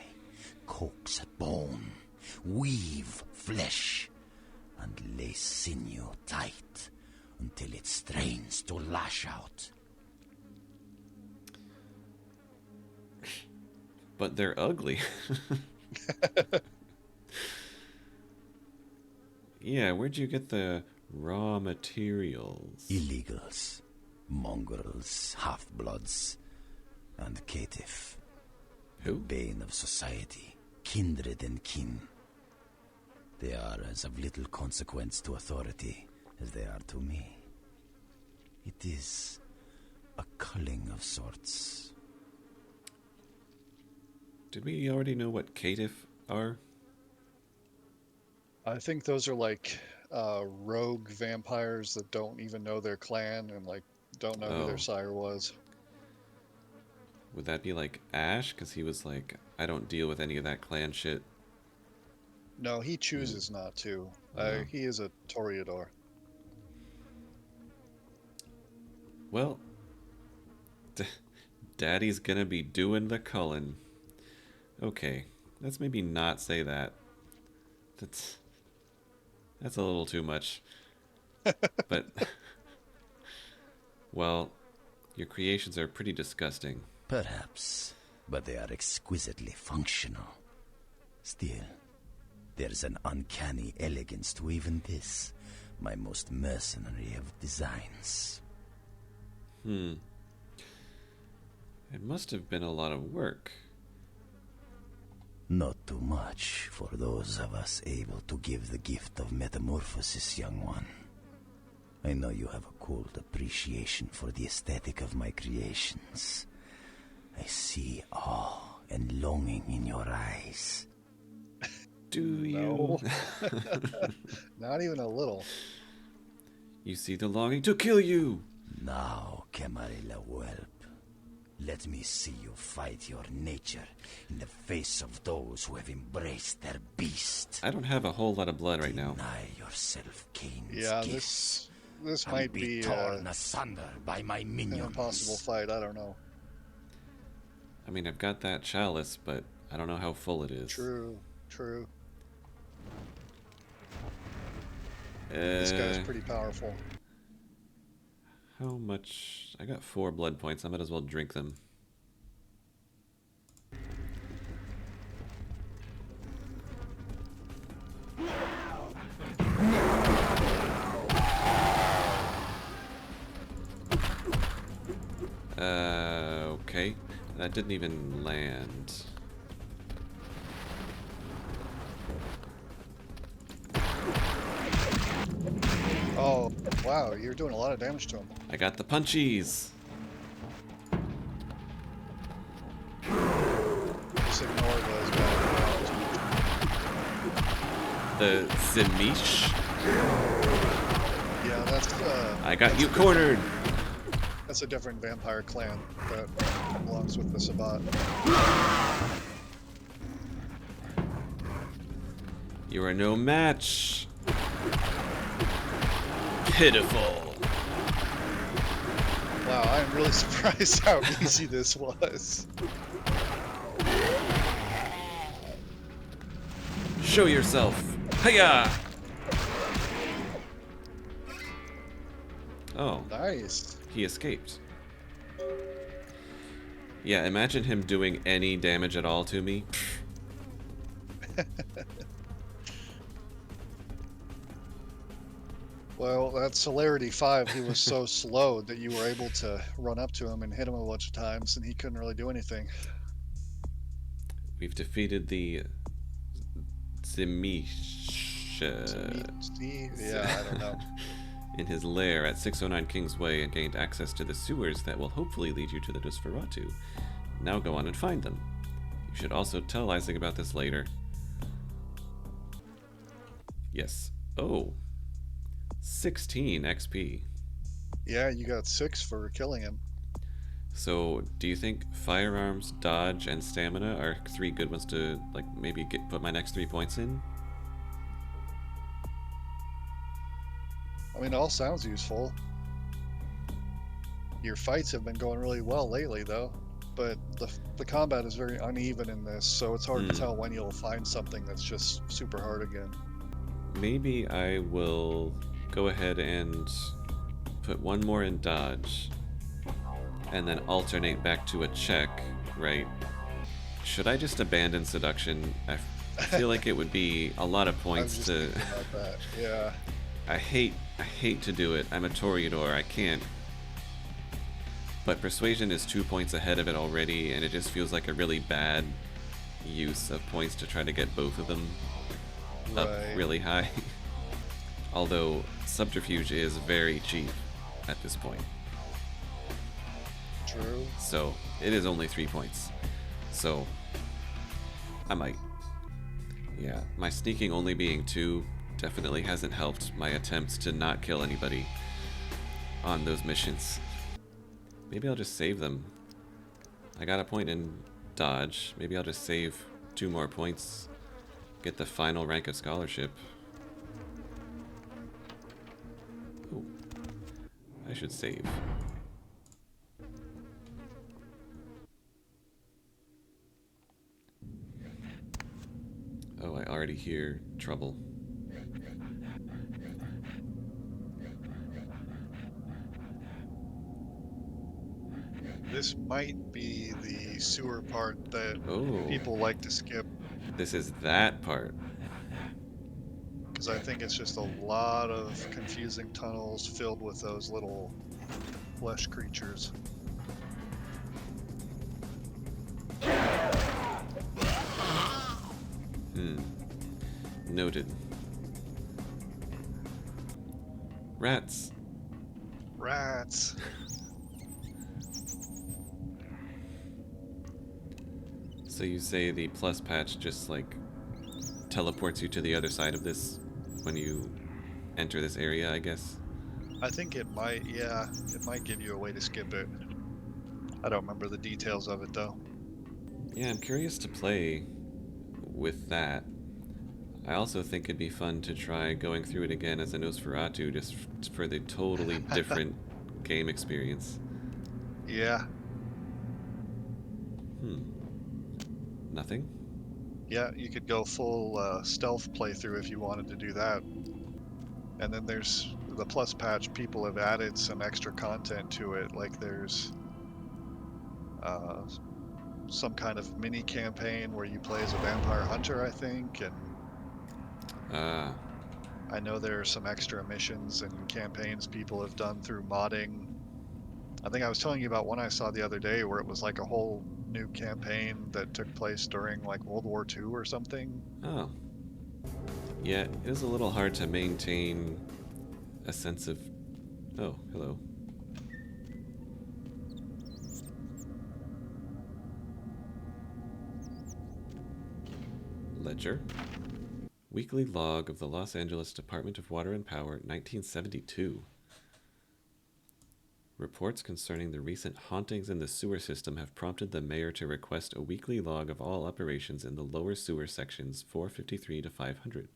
[SPEAKER 9] coax bone, weave flesh, and lay sinew tight until it strains to lash out.
[SPEAKER 1] But they're ugly. Yeah, where'd you get the raw materials?
[SPEAKER 9] Illegals, mongrels, half-bloods, and caitiff. The
[SPEAKER 1] Who?
[SPEAKER 9] bane of society, kindred and kin. They are as of little consequence to authority as they are to me. It is a culling of sorts.
[SPEAKER 1] Did we already know what caitiff are?
[SPEAKER 2] I think those are like rogue vampires that don't even know their clan and like don't know who
[SPEAKER 1] Oh.
[SPEAKER 2] their sire was.
[SPEAKER 1] Would that be like Ash? Because he was like, I don't deal with any of that clan shit.
[SPEAKER 2] No, he chooses not to.
[SPEAKER 1] Oh.
[SPEAKER 2] He is a Toreador.
[SPEAKER 1] Well, Daddy's gonna be doing the culling. Okay, let's maybe not say that. That's a little too much. But, well, your creations are pretty disgusting.
[SPEAKER 9] Perhaps, but they are exquisitely functional. Still, there's an uncanny elegance to even this, my most mercenary of designs.
[SPEAKER 1] It must have been a lot of work.
[SPEAKER 9] Not too much for those of us able to give the gift of metamorphosis, young one. I know you have a cold appreciation for the aesthetic of my creations. I see awe and longing in your eyes.
[SPEAKER 1] Do you?
[SPEAKER 2] No. Not even a little.
[SPEAKER 1] You see the longing to kill you!
[SPEAKER 9] Now, Camarilla whelp, let me see you fight your nature in the face of those who have embraced their beast.
[SPEAKER 1] I don't have a whole lot of blood right now.
[SPEAKER 9] Deny yourself Cain's
[SPEAKER 2] Yeah,
[SPEAKER 9] kiss,
[SPEAKER 2] this
[SPEAKER 9] and
[SPEAKER 2] might
[SPEAKER 9] be
[SPEAKER 2] be
[SPEAKER 9] torn asunder by my
[SPEAKER 2] an
[SPEAKER 9] minions.
[SPEAKER 2] impossible fight. I don't know.
[SPEAKER 1] I mean, I've got that chalice, but I don't know how full it is.
[SPEAKER 2] True. This guy's pretty powerful.
[SPEAKER 1] How much? I got 4 blood points. I might as well drink them. Okay. That didn't even land.
[SPEAKER 2] Oh, wow, you're doing a lot of damage to him.
[SPEAKER 1] I got the punchies.
[SPEAKER 2] Just ignore those guys.
[SPEAKER 1] The Zimish.
[SPEAKER 2] Yeah, that's
[SPEAKER 1] I got you cornered.
[SPEAKER 2] that's a different vampire clan that belongs with the Sabbat.
[SPEAKER 1] You are no match. Pitiful.
[SPEAKER 2] Wow, I'm really surprised how easy this was.
[SPEAKER 1] Show yourself. Hiya! Oh,
[SPEAKER 2] Nice.
[SPEAKER 1] he escaped. Yeah, imagine him doing any damage at all to me.
[SPEAKER 2] Well, that celerity 5, he was so slow that you were able to run up to him and hit him a bunch of times, and he couldn't really do anything.
[SPEAKER 1] We've defeated the Zimish
[SPEAKER 2] Yeah, I don't know.
[SPEAKER 1] in his lair at 609 King's Way and gained access to the sewers that will hopefully lead you to the Nosferatu. Now go on and find them. You should also tell Isaac about this later. Yes. Oh. 16 XP.
[SPEAKER 2] Yeah, you got 6 for killing him.
[SPEAKER 1] So, do you think firearms, dodge, and stamina are 3 good ones to, like, maybe put my next 3 points in?
[SPEAKER 2] I mean, it all sounds useful. Your fights have been going really well lately, though. But the combat is very uneven in this, so it's hard to tell when you'll find something that's just super hard again.
[SPEAKER 1] Maybe I will go ahead and put 1 more in dodge, and then alternate back to a check, right? Should I just abandon seduction? I feel like it would be a lot of points to...
[SPEAKER 2] About that. Yeah.
[SPEAKER 1] I hate to do it. I'm a Toreador. I can't. But persuasion is 2 points ahead of it already, and it just feels like a really bad use of points to try to get both of them up really high. Although subterfuge is very cheap at this point.
[SPEAKER 2] True.
[SPEAKER 1] So it is only 3 points. So I might. Yeah, my sneaking only being 2 definitely hasn't helped my attempts to not kill anybody on those missions. Maybe I'll just save them. I got a point in dodge. Maybe I'll just save 2 more points. Get the final rank of scholarship. Oh, I should save. Oh, I already hear trouble.
[SPEAKER 2] This might be the sewer part that
[SPEAKER 1] Oh,
[SPEAKER 2] people like to skip,
[SPEAKER 1] this is that part.
[SPEAKER 2] because I think it's just a lot of confusing tunnels filled with those little flesh creatures.
[SPEAKER 1] Noted. Rats.
[SPEAKER 2] Rats.
[SPEAKER 1] So you say the plus patch just like teleports you to the other side of this when you enter this area, I guess?
[SPEAKER 2] I think it might, yeah, it might give you a way to skip it. I don't remember the details of it though.
[SPEAKER 1] Yeah, I'm curious to play with that. I also think it'd be fun to try going through it again as a Nosferatu just for the totally different game experience.
[SPEAKER 2] Yeah,
[SPEAKER 1] Nothing?
[SPEAKER 2] yeah, you could go full stealth playthrough if you wanted to do that. And then there's the plus patch, people have added some extra content to it, like there's some kind of mini campaign where you play as a vampire hunter, I think, and I know there are some extra missions and campaigns people have done through modding. I think I was telling you about one I saw the other day where it was like a whole new campaign that took place during like World War II or something.
[SPEAKER 1] Oh. Yeah, it is a little hard to maintain a sense of... Oh, hello. Ledger. Weekly log of the Los Angeles Department of Water and Power, 1972. Reports concerning the recent hauntings in the sewer system have prompted the mayor to request a weekly log of all operations in the lower sewer sections 453 to 500.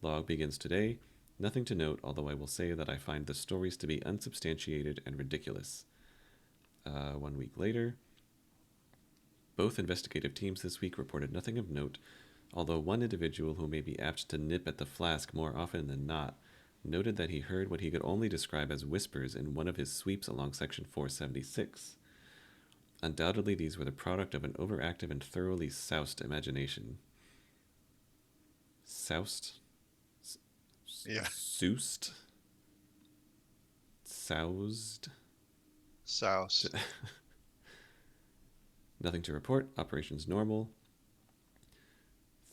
[SPEAKER 1] Log begins today. Nothing to note, although I will say that I find the stories to be unsubstantiated and ridiculous. 1 week later, both investigative teams this week reported nothing of note, although one individual who may be apt to nip at the flask more often than not noted that he heard what he could only describe as whispers in one of his sweeps along section 476. Undoubtedly, these were the product of an overactive and thoroughly soused imagination. Soused?
[SPEAKER 2] Yeah.
[SPEAKER 1] Soused? Soused?
[SPEAKER 2] Soused.
[SPEAKER 1] Nothing to report. Operations normal.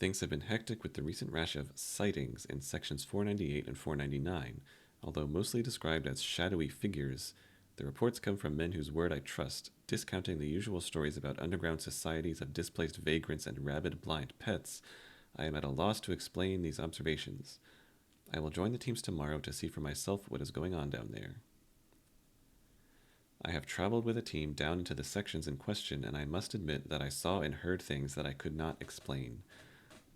[SPEAKER 1] Things have been hectic with the recent rash of sightings in sections 498 and 499. Although mostly described as shadowy figures, the reports come from men whose word I trust, discounting the usual stories about underground societies of displaced vagrants and rabid blind pets. I am at a loss to explain these observations. I will join the teams tomorrow to see for myself what is going on down there. I have traveled with a team down into the sections in question, and I must admit that I saw and heard things that I could not explain.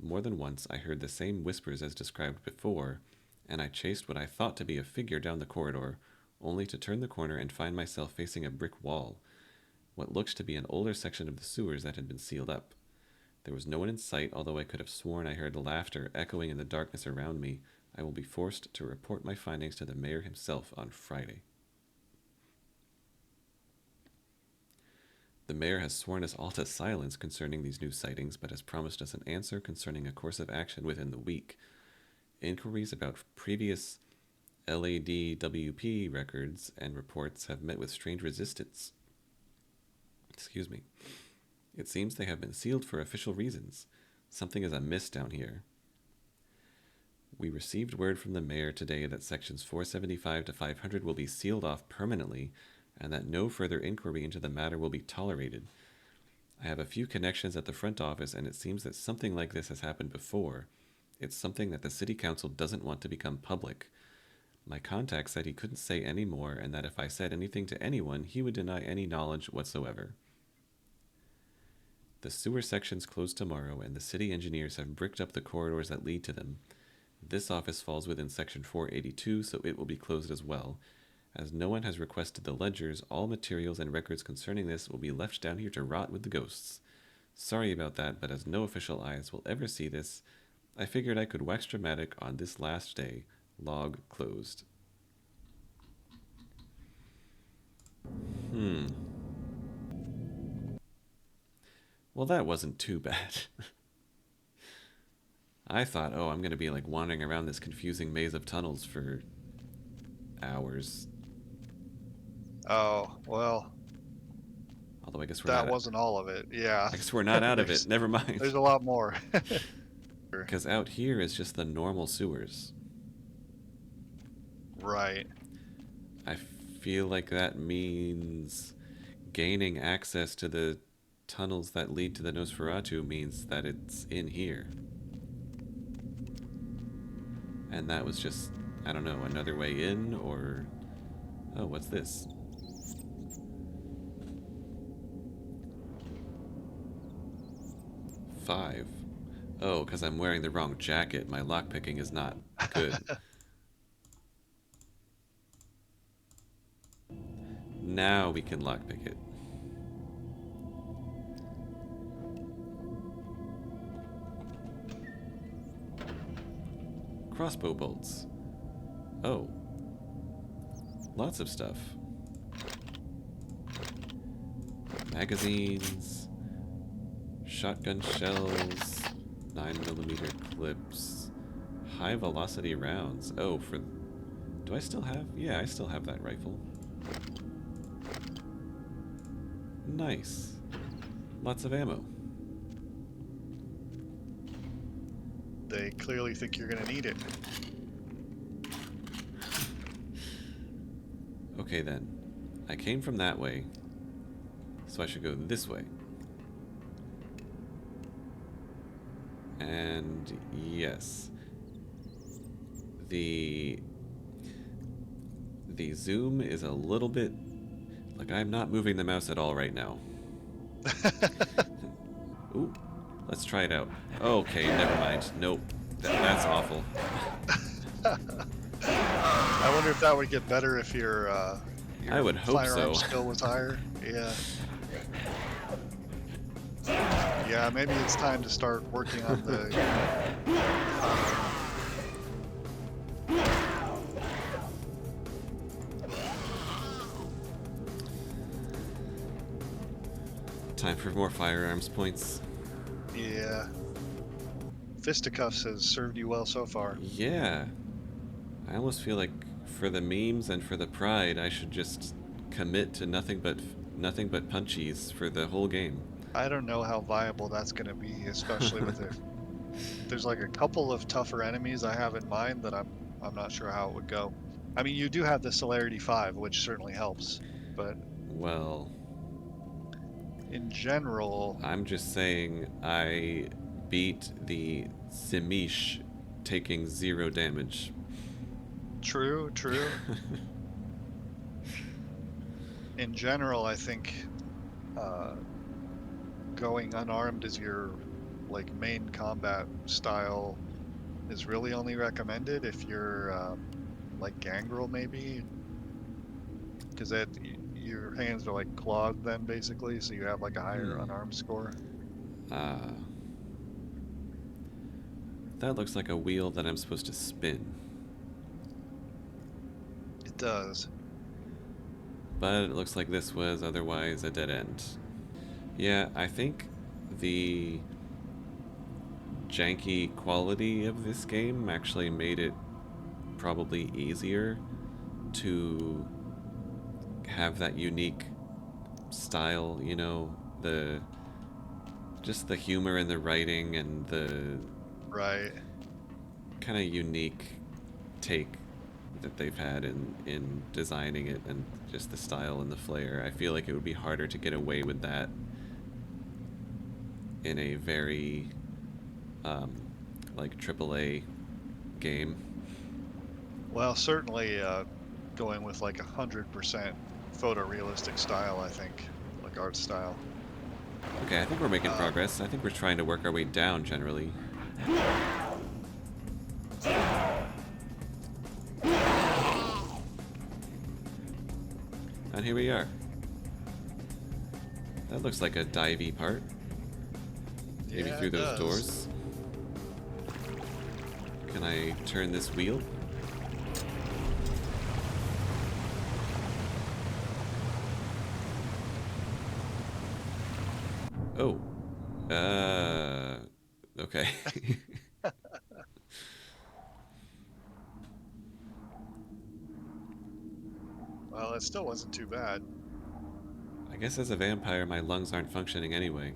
[SPEAKER 1] More than once I heard the same whispers as described before, and I chased what I thought to be a figure down the corridor, only to turn the corner and find myself facing a brick wall, what looked to be an older section of the sewers that had been sealed up. There was no one in sight, although I could have sworn I heard laughter echoing in the darkness around me. I will be forced to report my findings to the mayor himself on Friday. The mayor has sworn us all to silence concerning these new sightings, but has promised us an answer concerning a course of action within the week. Inquiries about previous LADWP records and reports have met with strange resistance. Excuse me. It seems they have been sealed for official reasons. Something is amiss down here. We received word from the mayor today that sections 475 to 500 will be sealed off permanently, and that no further inquiry into the matter will be tolerated. I have a few connections at the front office, and it seems that something like this has happened before. It's something that the city council doesn't want to become public. My contact said he couldn't say any more, and that if I said anything to anyone, he would deny any knowledge whatsoever. The sewer sections close tomorrow, and the city engineers have bricked up the corridors that lead to them. This office falls within section 482, so it will be closed as well. As no one has requested the ledgers, all materials and records concerning this will be left down here to rot with the ghosts. Sorry about that, but as no official eyes will ever see this, I figured I could wax dramatic on this last day. Log closed. Well, that wasn't too bad. I thought, oh, I'm going to be like wandering around this confusing maze of tunnels for hours.
[SPEAKER 2] Oh, well,
[SPEAKER 1] Although I guess we're
[SPEAKER 2] that
[SPEAKER 1] not.
[SPEAKER 2] wasn't all of it. Yeah.
[SPEAKER 1] I guess we're not out of it. Never mind.
[SPEAKER 2] There's a lot more.
[SPEAKER 1] Because out here is just the normal sewers.
[SPEAKER 2] Right.
[SPEAKER 1] I feel like that means gaining access to the tunnels that lead to the Nosferatu means that it's in here. And that was just, I don't know, another way in, or... Oh, what's this? Five. Oh, because I'm wearing the wrong jacket. My lockpicking is not good. Now we can lockpick it. Crossbow bolts. Oh. Lots of stuff. Magazines. Shotgun shells. 9mm clips. High velocity rounds. Oh, for... Do I still have... Yeah, I still have that rifle. Nice. Lots of ammo.
[SPEAKER 2] They clearly think you're gonna need it.
[SPEAKER 1] Okay then. I came from that way. So I should go this way. And yes. The zoom is a little bit... Like, I'm not moving the mouse at all right now. Ooh, let's try it out. Okay, never mind. Nope. That's awful.
[SPEAKER 2] I wonder if that would get better if your
[SPEAKER 1] I would hope
[SPEAKER 2] firearm
[SPEAKER 1] so.
[SPEAKER 2] skill was higher. Yeah. Yeah, maybe it's time to start working on the...
[SPEAKER 1] Time for more firearms points.
[SPEAKER 2] Yeah. Fisticuffs has served you well so far.
[SPEAKER 1] Yeah. I almost feel like for the memes and for the pride, I should just commit to nothing but punchies for the whole game.
[SPEAKER 2] I don't know how viable that's going to be, especially with it. There's like a couple of tougher enemies I have in mind that I'm not sure how it would go. I mean, you do have the Celerity 5, which certainly helps, but
[SPEAKER 1] Well,
[SPEAKER 2] in general,
[SPEAKER 1] I'm just saying I beat the Simish taking 0 damage.
[SPEAKER 2] true. In general, I think going unarmed as your like main combat style is really only recommended if you're like Gangrel maybe, because your hands are like clawed then basically, so you have like a higher unarmed score.
[SPEAKER 1] That looks like a wheel that I'm supposed to spin.
[SPEAKER 2] It does.
[SPEAKER 1] But it looks like this was otherwise a dead end. Yeah, I think the janky quality of this game actually made it probably easier to have that unique style, you know, just the humor in the writing and the
[SPEAKER 2] Right.
[SPEAKER 1] kind of unique take that they've had in designing it, and just the style and the flair. I feel like it would be harder to get away with that in a very like AAA game.
[SPEAKER 2] Well, certainly going with like 100% photorealistic style, I think, like art style.
[SPEAKER 1] Okay, I think we're making progress. I think we're trying to work our way down generally. And here we are. That looks like a divey part. Maybe
[SPEAKER 2] Yeah,
[SPEAKER 1] through
[SPEAKER 2] it
[SPEAKER 1] those
[SPEAKER 2] does.
[SPEAKER 1] doors. Can I turn this wheel? Oh, Okay.
[SPEAKER 2] Well, it still wasn't too bad.
[SPEAKER 1] I guess as a vampire, my lungs aren't functioning anyway.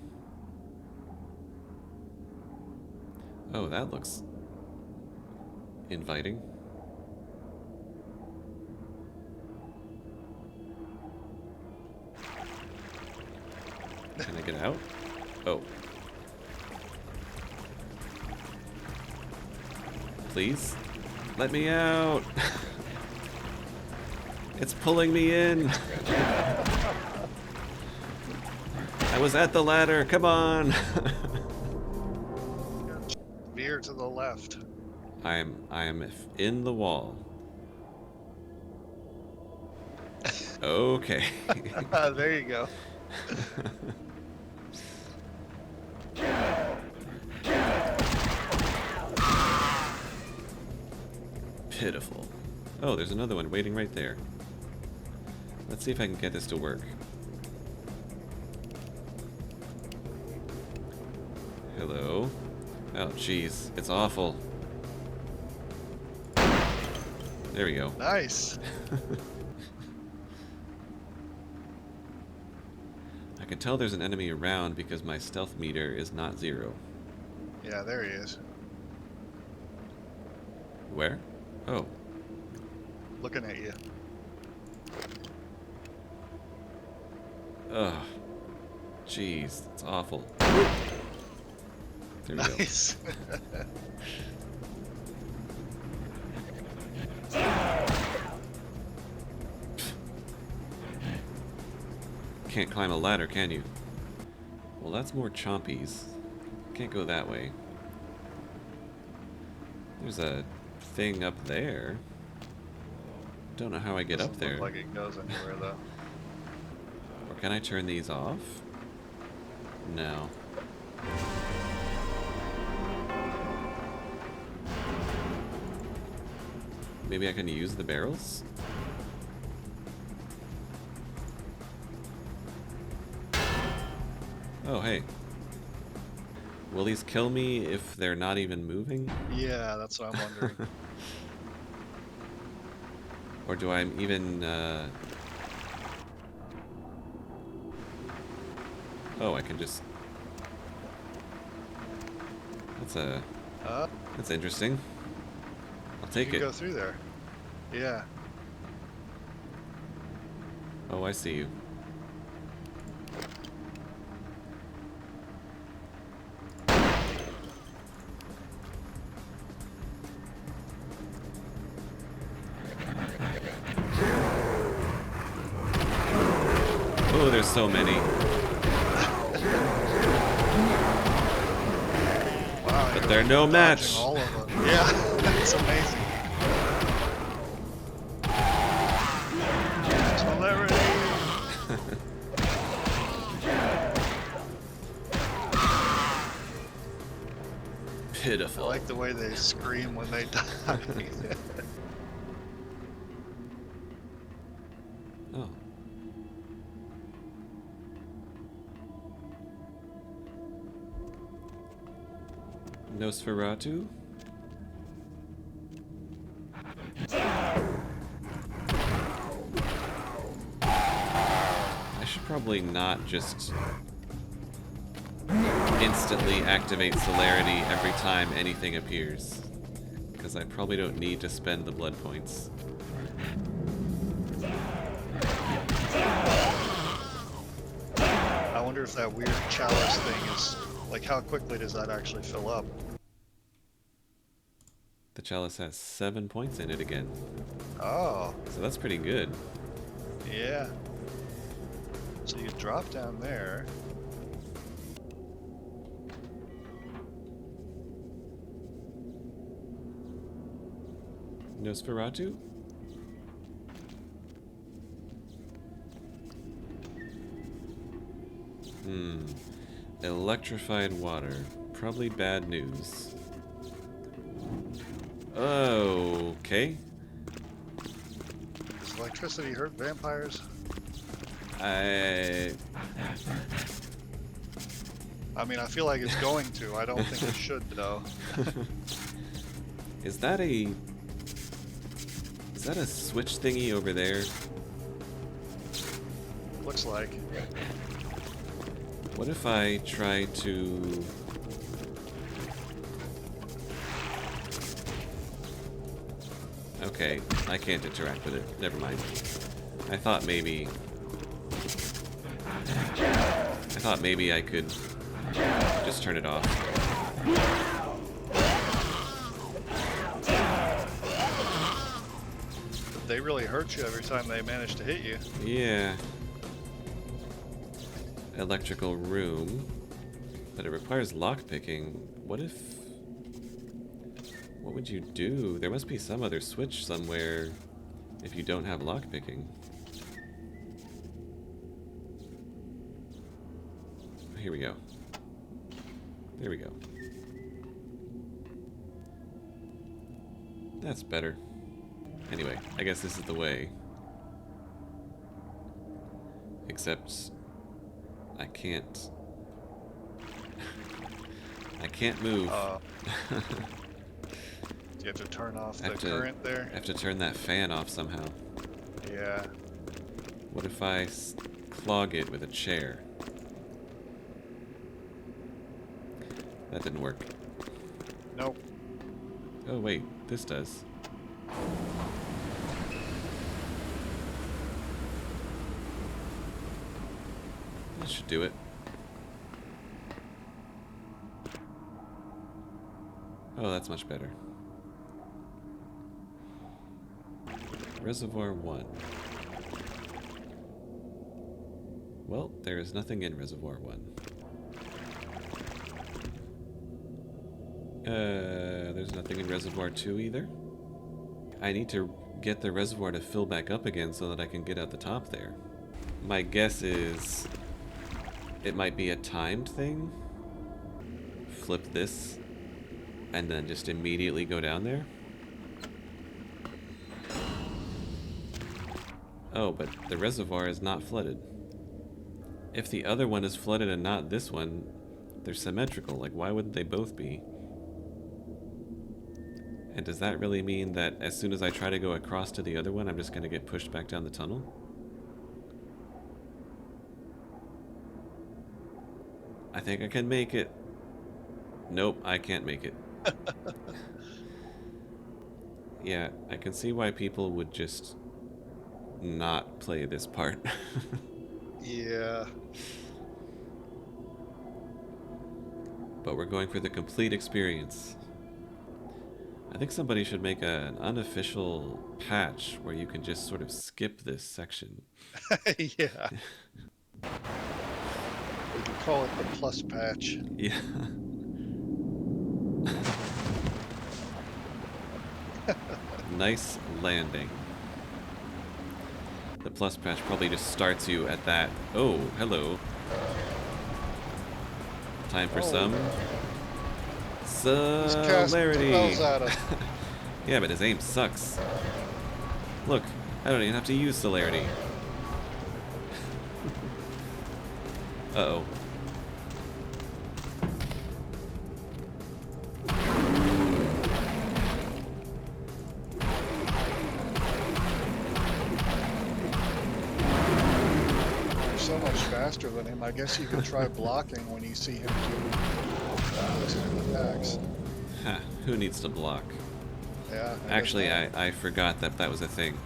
[SPEAKER 1] Oh, that looks inviting. Can I get out? Oh. Please? Let me out! It's pulling me in! I was at the ladder, come on!
[SPEAKER 2] Veer to the left.
[SPEAKER 1] I am in the wall. Okay.
[SPEAKER 2] There you go.
[SPEAKER 1] Pitiful. Oh, there's another one waiting right there. Let's see if I can get this to work. Hello. Oh, jeez. It's awful. There we go.
[SPEAKER 2] Nice.
[SPEAKER 1] I can tell there's an enemy around because my stealth meter is not 0.
[SPEAKER 2] Yeah, there he is.
[SPEAKER 1] Where? Oh.
[SPEAKER 2] Looking at you.
[SPEAKER 1] Ugh. Jeez, it's awful. There we
[SPEAKER 2] Nice.
[SPEAKER 1] Can't climb a ladder, can you? Well, that's more chompies. Can't go that way. There's a thing up there. Don't know how I get up
[SPEAKER 2] Doesn't
[SPEAKER 1] there.
[SPEAKER 2] look like it goes anywhere though.
[SPEAKER 1] Or can I turn these off? No. Maybe I can use the barrels? Oh, hey. Will these kill me if they're not even moving?
[SPEAKER 2] Yeah, that's what I'm wondering.
[SPEAKER 1] Or do I even, Oh, I can just... That's interesting. I'll take
[SPEAKER 2] you can
[SPEAKER 1] it.
[SPEAKER 2] go through there. Yeah.
[SPEAKER 1] Oh, I see you. Oh, there's so many.
[SPEAKER 2] Wow.
[SPEAKER 1] But they're no match.
[SPEAKER 2] All of them. Yeah, it's amazing. Celerity. I
[SPEAKER 1] Pitiful.
[SPEAKER 2] like the way they scream when they die.
[SPEAKER 1] Oh. Nosferatu? I should probably not just instantly activate celerity every time anything appears, because I probably don't need to spend the blood points.
[SPEAKER 2] I wonder if that weird chalice thing is, like, how quickly does that actually fill up?
[SPEAKER 1] The chalice has 7 points in it again,
[SPEAKER 2] Oh,
[SPEAKER 1] so that's pretty good.
[SPEAKER 2] yeah. So you drop down there.
[SPEAKER 1] Nosferatu? Electrified water. Probably bad news. Okay.
[SPEAKER 2] Does electricity hurt vampires?
[SPEAKER 1] I
[SPEAKER 2] I mean, I feel like it's going to. I don't think it should, though.
[SPEAKER 1] Is that a switch thingy over there?
[SPEAKER 2] Looks like.
[SPEAKER 1] What if I try to... Okay, I can't interact with it. Never mind. I thought maybe I could just turn it off.
[SPEAKER 2] They really hurt you every time they manage to hit you.
[SPEAKER 1] Yeah. Electrical room. But it requires lockpicking. What would you do? There must be some other switch somewhere if you don't have lockpicking. Here we go. There we go. That's better. Anyway, I guess this is the way. Except I can't move.
[SPEAKER 2] You have to turn off the current there?
[SPEAKER 1] I have to turn that fan off somehow.
[SPEAKER 2] Yeah.
[SPEAKER 1] What if I clog it with a chair? That didn't work.
[SPEAKER 2] Nope.
[SPEAKER 1] Oh wait, this does. That should do it. Oh, that's much better. Reservoir 1. Well, there is nothing in Reservoir 1. There's nothing in Reservoir 2 either. I need to get the reservoir to fill back up again so that I can get out the top there. My guess is it might be a timed thing. Flip this and then just immediately go down there. Oh, but the reservoir is not flooded. If the other one is flooded and not this one, they're symmetrical. Like, why wouldn't they both be? And does that really mean that as soon as I try to go across to the other one, I'm just going to get pushed back down the tunnel? I think I can make it. Nope, I can't make it. Yeah, I can see why people would just not play this part.
[SPEAKER 2] Yeah.
[SPEAKER 1] But we're going for the complete experience. I think somebody should make an unofficial patch where you can just sort of skip this section.
[SPEAKER 2] Yeah. We could call it the plus patch.
[SPEAKER 1] Yeah. Nice landing. The plus patch probably just starts you at that. Oh, hello. Time for some celerity. Yeah, but his aim sucks. Look, I don't even have to use celerity. Uh-oh.
[SPEAKER 2] You're so much faster than him. I guess you could try blocking when you see him do those attacks.
[SPEAKER 1] Ha, who needs to block?
[SPEAKER 2] Yeah.
[SPEAKER 1] Actually, I forgot that that was a thing.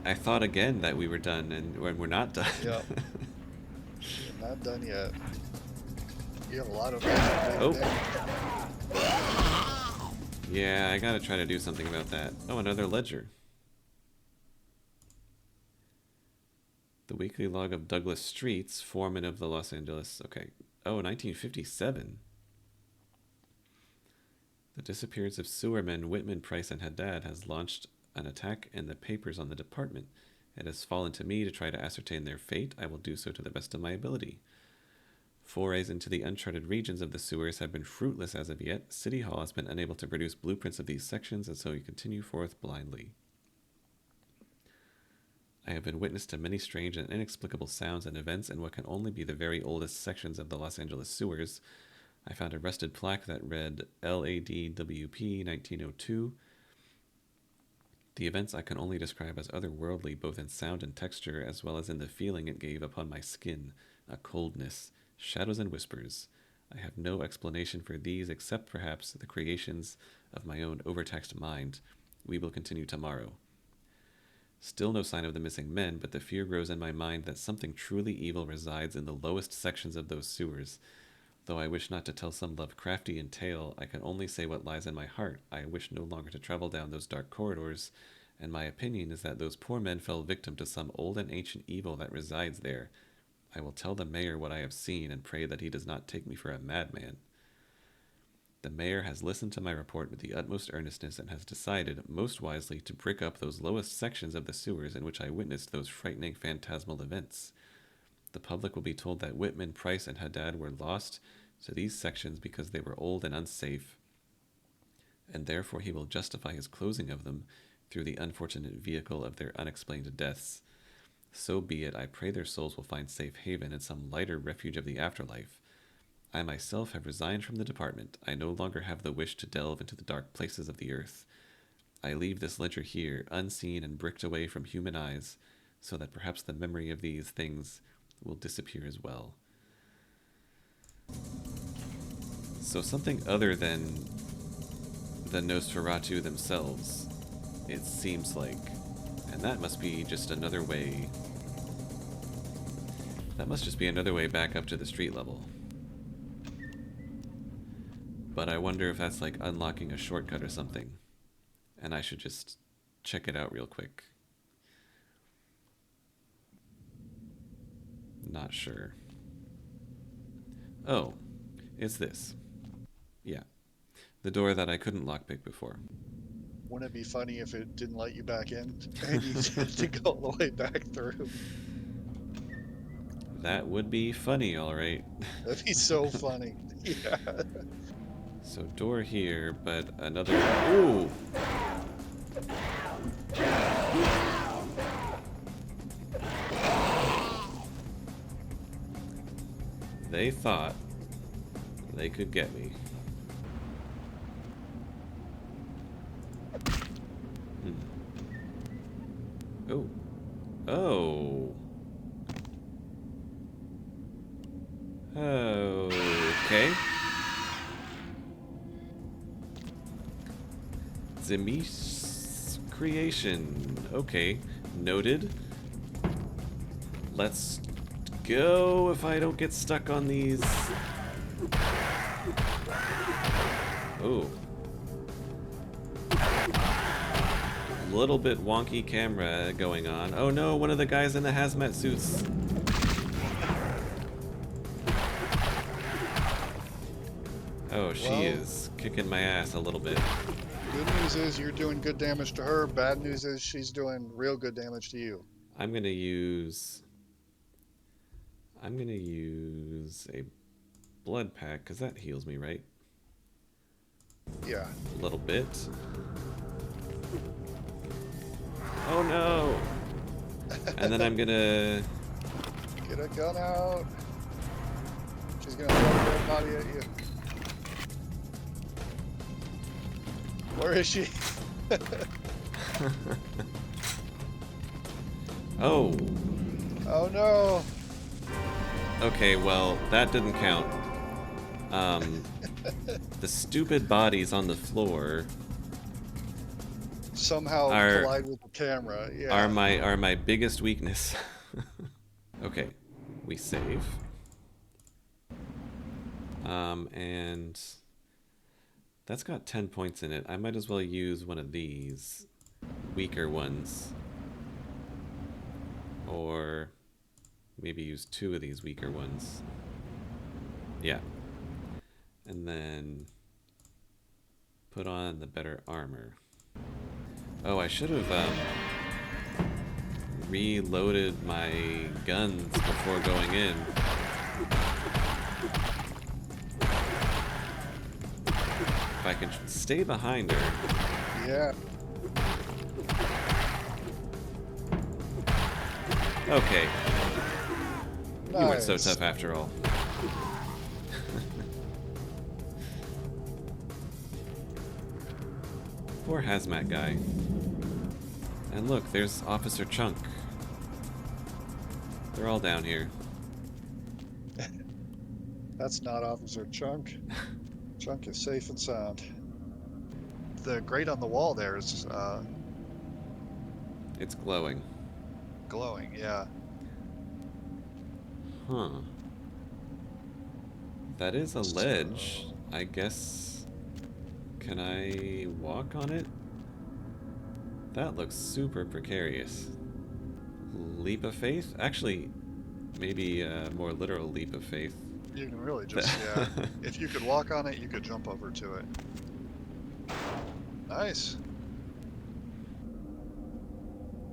[SPEAKER 1] I thought again that we were done, and when we're not done.
[SPEAKER 2] Yeah. You're not done yet. You have a lot of
[SPEAKER 1] Yeah, I gotta try to do something about that. Oh, another ledger. The weekly log of Douglas Streets, foreman of the Los Angeles. Okay. Oh, 1957. The disappearance of sewermen Whitman, Price, and Haddad has launched an attack in the papers on the department. It has fallen to me to try to ascertain their fate. I will do so to the best of my ability. Forays into the uncharted regions of the sewers have been fruitless as of yet. City Hall has been unable to produce blueprints of these sections, and so you continue forth blindly. I have been witness to many strange and inexplicable sounds and events in what can only be the very oldest sections of the Los Angeles sewers. I found a rusted plaque that read LADWP 1902. The events I can only describe as otherworldly, both in sound and texture, as well as in the feeling it gave upon my skin, a coldness, shadows and whispers. I have no explanation for these except perhaps the creations of my own overtaxed mind. We will continue tomorrow. Still no sign of the missing men, but the fear grows in my mind that something truly evil resides in the lowest sections of those sewers. Though I wish not to tell some Lovecraftian tale, I can only say what lies in my heart. I wish no longer to travel down those dark corridors, and my opinion is that those poor men fell victim to some old and ancient evil that resides there. I will tell the mayor what I have seen and pray that he does not take me for a madman. The mayor has listened to my report with the utmost earnestness and has decided, most wisely, to brick up those lowest sections of the sewers in which I witnessed those frightening phantasmal events. The public will be told that Whitman, Price, and Haddad were lost to these sections because they were old and unsafe, and therefore he will justify his closing of them through the unfortunate vehicle of their unexplained deaths. So be it. I pray their souls will find safe haven in some lighter refuge of the afterlife. I myself have resigned from the department. I no longer have the wish to delve into the dark places of the earth. I leave this ledger here, unseen and bricked away from human eyes, so that perhaps the memory of these things will disappear as well. So something other than the Nosferatu themselves, it seems like. And that must be just another way. That must just be another way back up to the street level. But I wonder if that's like unlocking a shortcut or something. And I should just check it out real quick. Not sure. Oh, it's this. Yeah. The door that I couldn't lockpick before.
[SPEAKER 2] Wouldn't it be funny if it didn't let you back in and you had to go all the way back through?
[SPEAKER 1] That would be funny, alright.
[SPEAKER 2] That'd be so funny. Yeah.
[SPEAKER 1] So door here, but another... Ooh! They thought they could get me. Oh. Oh. Okay. Zemis creation. Okay. Noted. Let's go if I don't get stuck on these. Oh. Little bit wonky camera going on. Oh no, one of the guys in the hazmat suits. Oh, she is kicking my ass a little bit.
[SPEAKER 2] Good news is you're doing good damage to her. Bad news is she's doing real good damage to you.
[SPEAKER 1] I'm gonna use a blood pack because that heals me, right?
[SPEAKER 2] Yeah.
[SPEAKER 1] A little bit. Oh no! And then I'm gonna
[SPEAKER 2] get a gun out. She's gonna throw a dead body at you. Where is she?
[SPEAKER 1] Oh.
[SPEAKER 2] Oh no.
[SPEAKER 1] Okay, well, that didn't count. The stupid bodies on the floor
[SPEAKER 2] somehow collide with the camera. Yeah.
[SPEAKER 1] Are my biggest weakness. Okay, we save. And that's got 10 points in it. I might as well use one of these weaker ones. Or maybe use 2 of these weaker ones. Yeah. And then put on the better armor. Oh, I should have reloaded my guns before going in. If I can stay behind her.
[SPEAKER 2] Yeah.
[SPEAKER 1] Okay.
[SPEAKER 2] Nice.
[SPEAKER 1] You weren't so tough after all. Poor hazmat guy. And look, there's Officer Chunk. They're all down here.
[SPEAKER 2] That's not Officer Chunk. Chunk is safe and sound. The grate on the wall there is
[SPEAKER 1] It's glowing.
[SPEAKER 2] glowing, yeah.
[SPEAKER 1] Huh. That is a ledge. I guess... Can I walk on it? That looks super precarious. Leap of faith? Actually, maybe a more literal leap of faith.
[SPEAKER 2] You can really just, yeah. If you could walk on it, you could jump over to it. Nice.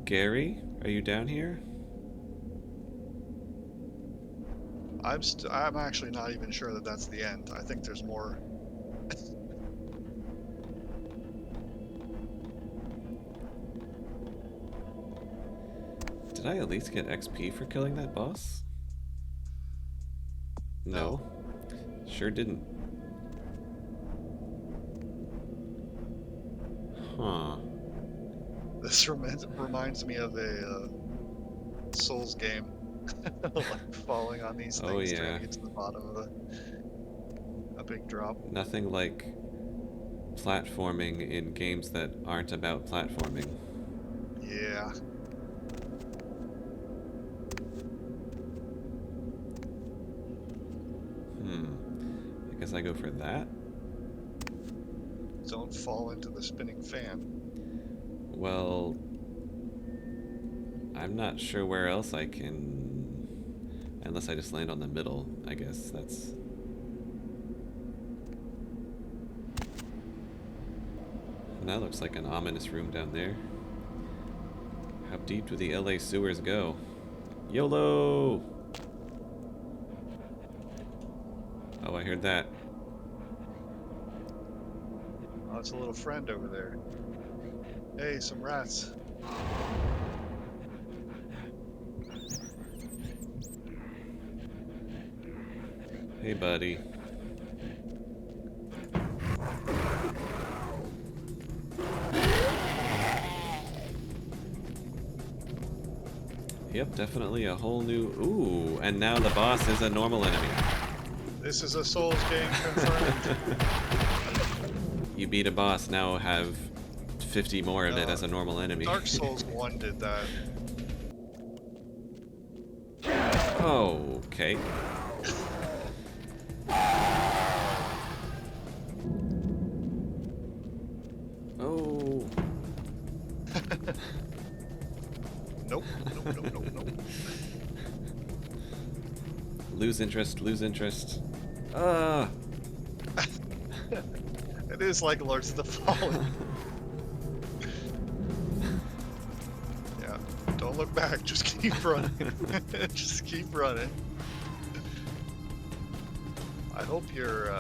[SPEAKER 1] Gary, are you down here?
[SPEAKER 2] I'm actually not even sure that that's the end. I think there's more.
[SPEAKER 1] Did I at least get XP for killing that boss? No. Sure didn't. Huh.
[SPEAKER 2] This reminds me of a Souls game. Like falling on these things trying
[SPEAKER 1] yeah.
[SPEAKER 2] to get to the bottom of a big drop.
[SPEAKER 1] Nothing like platforming in games that aren't about platforming.
[SPEAKER 2] Yeah.
[SPEAKER 1] I guess I go for that.
[SPEAKER 2] Don't fall into the spinning fan.
[SPEAKER 1] Well, I'm not sure where else I can... Unless I just land on the middle, I guess that's... And that looks like an ominous room down there. How deep do the LA sewers go? YOLO! Oh, I heard that.
[SPEAKER 2] Oh, it's a little friend over there. Hey, some rats.
[SPEAKER 1] Hey, buddy. Yep, definitely a whole new... Ooh, and now the boss is a normal enemy.
[SPEAKER 2] This is a Souls game confirmed.
[SPEAKER 1] You beat a boss, now have 50 more of it as a normal enemy.
[SPEAKER 2] Dark Souls 1 did that.
[SPEAKER 1] Oh, okay. Oh.
[SPEAKER 2] Nope, nope, nope, nope, nope.
[SPEAKER 1] Lose interest, lose interest.
[SPEAKER 2] It is like Lords of the Fallen. Yeah, don't look back, just keep running. Just keep running. I hope your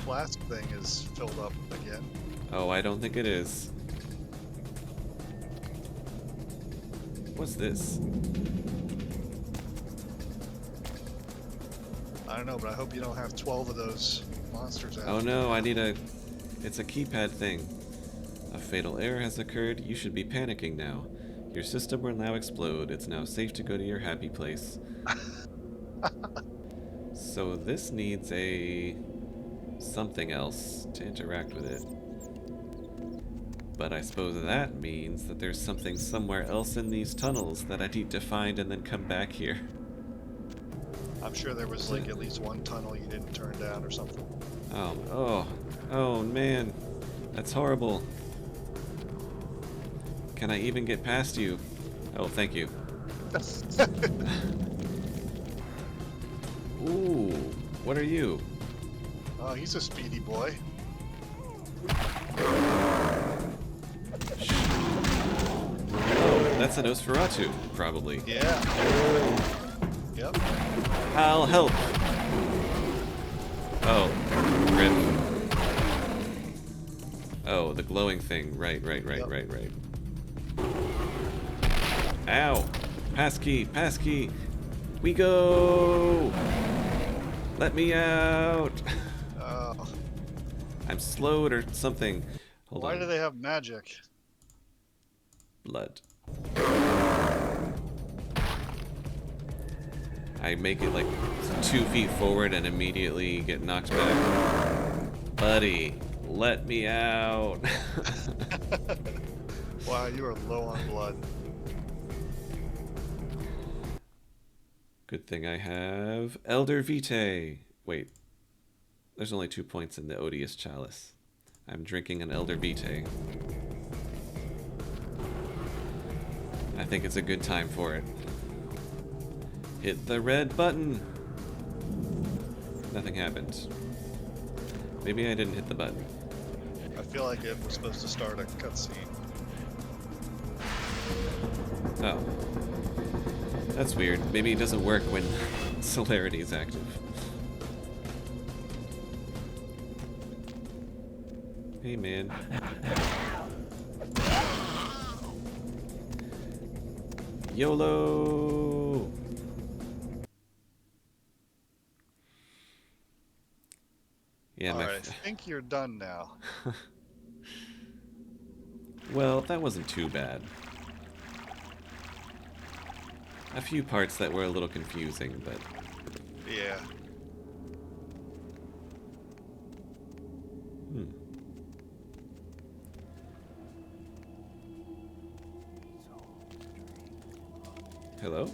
[SPEAKER 2] flask thing is filled up again.
[SPEAKER 1] Oh, I don't think it is. What's this?
[SPEAKER 2] I don't know, but I hope you don't have 12 of those monsters out.
[SPEAKER 1] Oh no, I need a... It's a keypad thing. A fatal error has occurred. You should be panicking now. Your system will now explode. It's now safe to go to your happy place. So this needs a... something else to interact with it. But I suppose that means that there's something somewhere else in these tunnels that I need to find and then come back here.
[SPEAKER 2] I'm sure there was like at least one tunnel you didn't turn down or something.
[SPEAKER 1] Oh man, that's horrible. Can I even get past you? Oh, thank you. Ooh, what are you?
[SPEAKER 2] Oh, he's a speedy boy.
[SPEAKER 1] Oh, that's a Nosferatu, probably.
[SPEAKER 2] Yeah. Yep.
[SPEAKER 1] I'll help. Oh, rip. Oh, the glowing thing. Right.
[SPEAKER 2] Yep.
[SPEAKER 1] Ow. Passkey, passkey. We go. Let me out.
[SPEAKER 2] Oh,
[SPEAKER 1] I'm slowed or something. Hold
[SPEAKER 2] why
[SPEAKER 1] on.
[SPEAKER 2] do they have magic?
[SPEAKER 1] Blood. I make it like 2 feet forward and immediately get knocked back. Buddy, let me out.
[SPEAKER 2] Wow, you are low on blood.
[SPEAKER 1] Good thing I have Elder Vitae. Wait, there's only 2 points in the Odious Chalice. I'm drinking an Elder Vitae. I think it's a good time for it. Hit the red button. Nothing happened. Maybe I didn't hit the button.
[SPEAKER 2] I feel like it was supposed to start a cutscene.
[SPEAKER 1] Oh. That's weird. Maybe it doesn't work when celerity is active. Hey, man. YOLO! Yeah,
[SPEAKER 2] Alright, I think you're done now.
[SPEAKER 1] Well, that wasn't too bad. A few parts that were a little confusing, but...
[SPEAKER 2] Yeah.
[SPEAKER 1] Hello?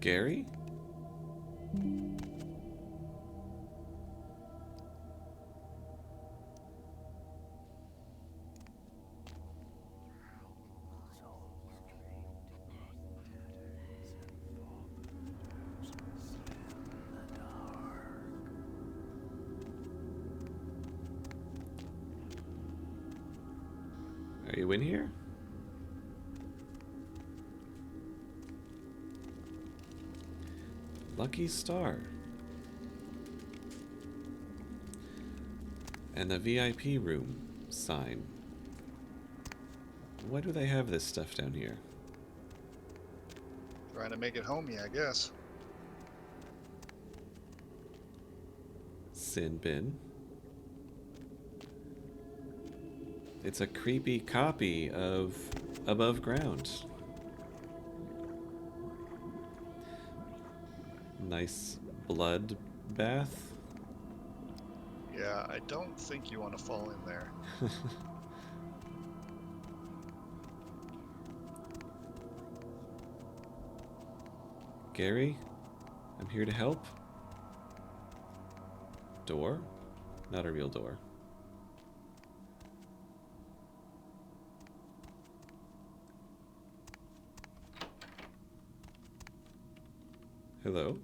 [SPEAKER 1] Gary? Are you in here? Lucky Star. And the VIP room sign. Why do they have this stuff down here?
[SPEAKER 2] Trying to make it homey, I guess.
[SPEAKER 1] Sin bin. It's a creepy copy of Above Ground. Nice blood bath.
[SPEAKER 2] Yeah, I don't think you want to fall in there.
[SPEAKER 1] Gary, I'm here to help. Door? Not a real door. Hello?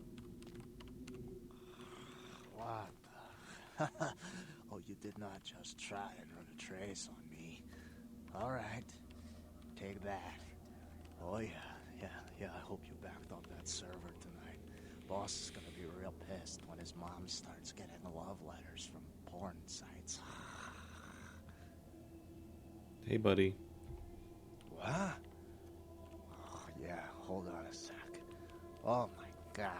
[SPEAKER 10] What the... Oh, you did not just try and run a trace on me. Alright. Take that. Oh yeah, I hope you backed up that server tonight. Boss is gonna be real pissed when his mom starts getting love letters from porn sites.
[SPEAKER 1] Hey, buddy.
[SPEAKER 10] What? Oh, yeah, hold on a sec. Oh my God.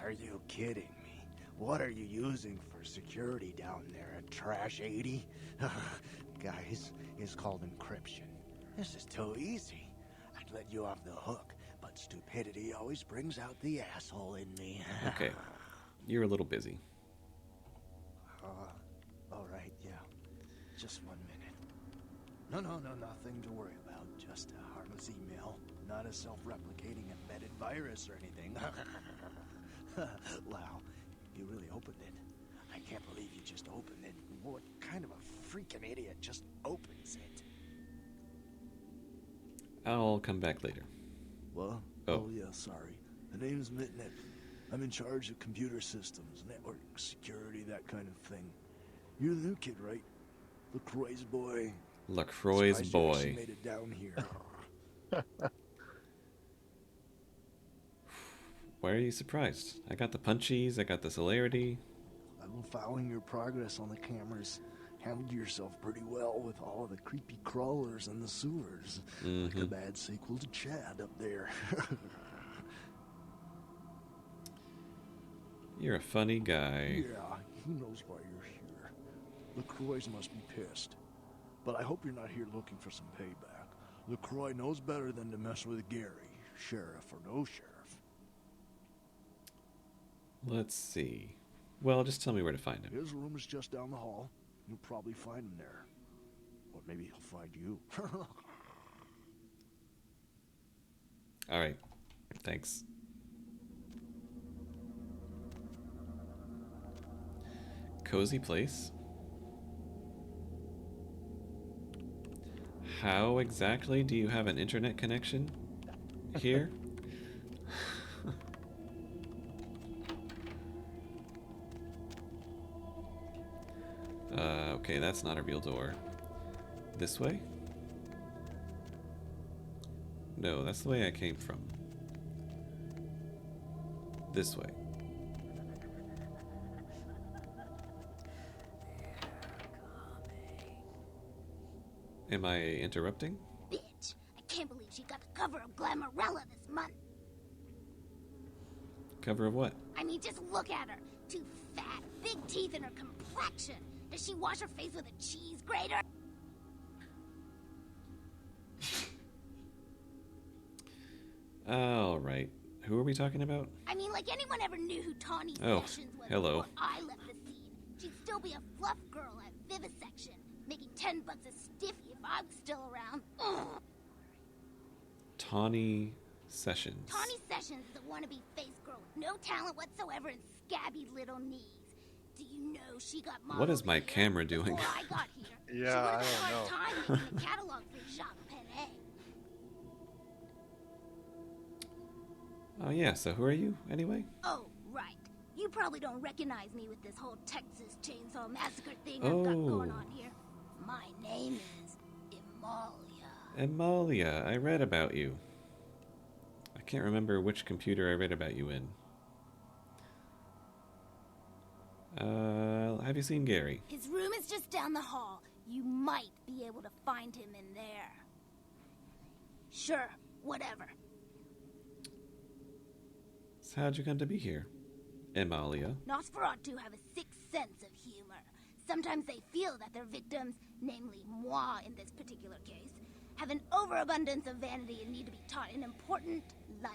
[SPEAKER 10] Are you kidding me? What are you using for security down there at Trash 80? Guys, it's called encryption. This is too easy. I'd let you off the hook, but stupidity always brings out the asshole in me.
[SPEAKER 1] Okay. You're a little busy.
[SPEAKER 10] All right, yeah. Just 1 minute. No, nothing to worry about. Just a harmless email. Not a self-replicating embedded virus or anything. Wow, you really opened it. I can't believe you just opened it. What kind of a freaking idiot just opens it?
[SPEAKER 1] I'll come back later.
[SPEAKER 11] What?
[SPEAKER 1] Oh,
[SPEAKER 11] Yeah, sorry. The name's Mitnick. I'm in charge of computer systems, network security, that kind of thing. You're the new kid, right? LaCroix's boy.
[SPEAKER 1] LaCroix's
[SPEAKER 11] Surprised you actually
[SPEAKER 1] boy.
[SPEAKER 11] made it down here.
[SPEAKER 1] Why are you surprised? I got the punchies, I got the celerity.
[SPEAKER 11] I following your progress on the cameras. Handled yourself pretty well with all of the creepy crawlers and the sewers. Like a bad sequel to Chad up there.
[SPEAKER 1] You're a funny guy.
[SPEAKER 11] Yeah, he knows why you're here. LaCroix must be pissed. But I hope you're not here looking for some payback. LaCroix knows better than to mess with Gary, sheriff or no sheriff.
[SPEAKER 1] Let's see. Well, just tell me where to find him.
[SPEAKER 11] His room is just down the hall. You'll probably find him there. Or maybe he'll find you.
[SPEAKER 1] Alright. Thanks. Cozy place? How exactly do you have an internet connection here? Okay, that's not a real door. This way? No, that's the way I came from. This way. Am I interrupting?
[SPEAKER 12] Bitch, I can't believe she got the cover of Glamourella this month.
[SPEAKER 1] Cover of what?
[SPEAKER 12] I mean, just look at her. Too fat, big teeth, and her complexion. Does she wash her face with a cheese grater?
[SPEAKER 1] Alright. Who are we talking about?
[SPEAKER 12] I mean, like anyone ever knew who Tawny
[SPEAKER 1] Oh,
[SPEAKER 12] Sessions was
[SPEAKER 1] hello.
[SPEAKER 12] before I left the scene. She'd still be a fluff girl at Vivisection, making $10 a stiffy if I was still around. Ugh.
[SPEAKER 1] Tawny Sessions.
[SPEAKER 12] Tawny Sessions is a wannabe face girl with no talent whatsoever and scabby little knees. Do you know she got modeled
[SPEAKER 1] What is my
[SPEAKER 12] here
[SPEAKER 1] camera doing?
[SPEAKER 12] before I got here?
[SPEAKER 2] Yeah,
[SPEAKER 12] she
[SPEAKER 2] I
[SPEAKER 12] would have
[SPEAKER 2] don't
[SPEAKER 12] a
[SPEAKER 2] know.
[SPEAKER 12] hard time making a catalog for Jacques Penet.
[SPEAKER 1] Oh yeah, so who are you, anyway?
[SPEAKER 12] Oh, right. You probably don't recognize me with this whole Texas Chainsaw Massacre thing I've got going on here. My name is Amalia.
[SPEAKER 1] Amalia, I read about you. I can't remember which computer I read about you in. Have you seen Gary?
[SPEAKER 12] His room is just down the hall. You might be able to find him in there. Sure, whatever.
[SPEAKER 1] So how'd you come to be here, Amalia?
[SPEAKER 12] Nosferatu have a sixth sense of humor. Sometimes they feel that their victims, namely moi in this particular case, have an overabundance of vanity and need to be taught an important life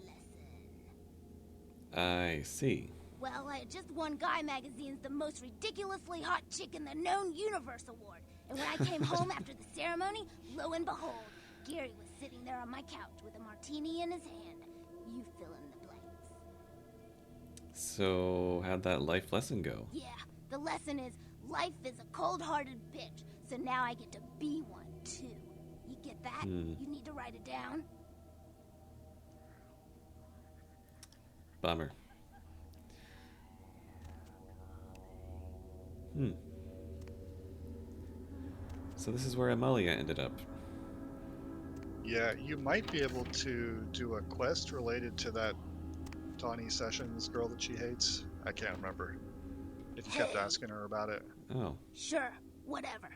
[SPEAKER 12] lesson.
[SPEAKER 1] I see.
[SPEAKER 12] Well, I had just won Guy Magazine's The Most Ridiculously Hot Chick in the Known Universe Award. And when I came home after the ceremony, lo and behold, Gary was sitting there on my couch with a martini in his hand. You fill in the blanks.
[SPEAKER 1] So, how'd that life lesson go?
[SPEAKER 12] Yeah, the lesson is life is a cold-hearted bitch, so now I get to be one, too. You get that? You need to write it down?
[SPEAKER 1] Bummer. So this is where Amalia ended up.
[SPEAKER 2] Yeah, you might be able to do a quest related to that Tawny Sessions girl that she hates. I can't remember. If you kept asking her about it.
[SPEAKER 1] Oh.
[SPEAKER 12] Sure, whatever.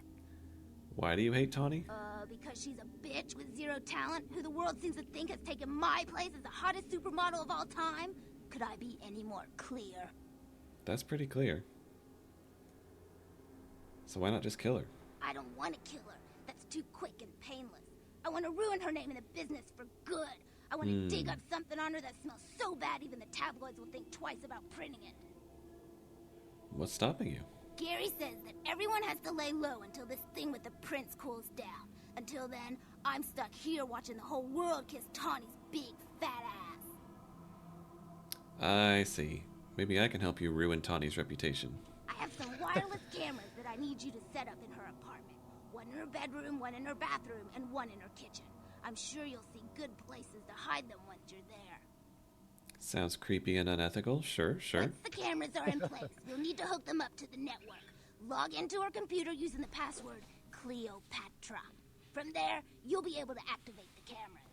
[SPEAKER 1] Why do you hate Tawny?
[SPEAKER 12] Because she's a bitch with zero talent who the world seems to think has taken my place as the hottest supermodel of all time. Could I be any more clear?
[SPEAKER 1] That's pretty clear. So why not just kill her?
[SPEAKER 12] I don't want to kill her. That's too quick and painless. I want to ruin her name in the business for good. I want to dig up something on her that smells so bad even the tabloids will think twice about printing it.
[SPEAKER 1] What's stopping you?
[SPEAKER 12] Gary says that everyone has to lay low until this thing with the prince cools down. Until then, I'm stuck here watching the whole world kiss Tawny's big fat ass.
[SPEAKER 1] I see. Maybe I can help you ruin Tawny's reputation.
[SPEAKER 12] I have some wireless cameras that I need you to set up in her apartment. One in her bedroom, one in her bathroom, and one in her kitchen. I'm sure you'll see good places to hide them once you're there.
[SPEAKER 1] Sounds creepy and unethical. Sure.
[SPEAKER 12] Once the cameras are in place, you'll need to hook them up to the network. Log into her computer using the password Cleopatra. From there, you'll be able to activate the cameras.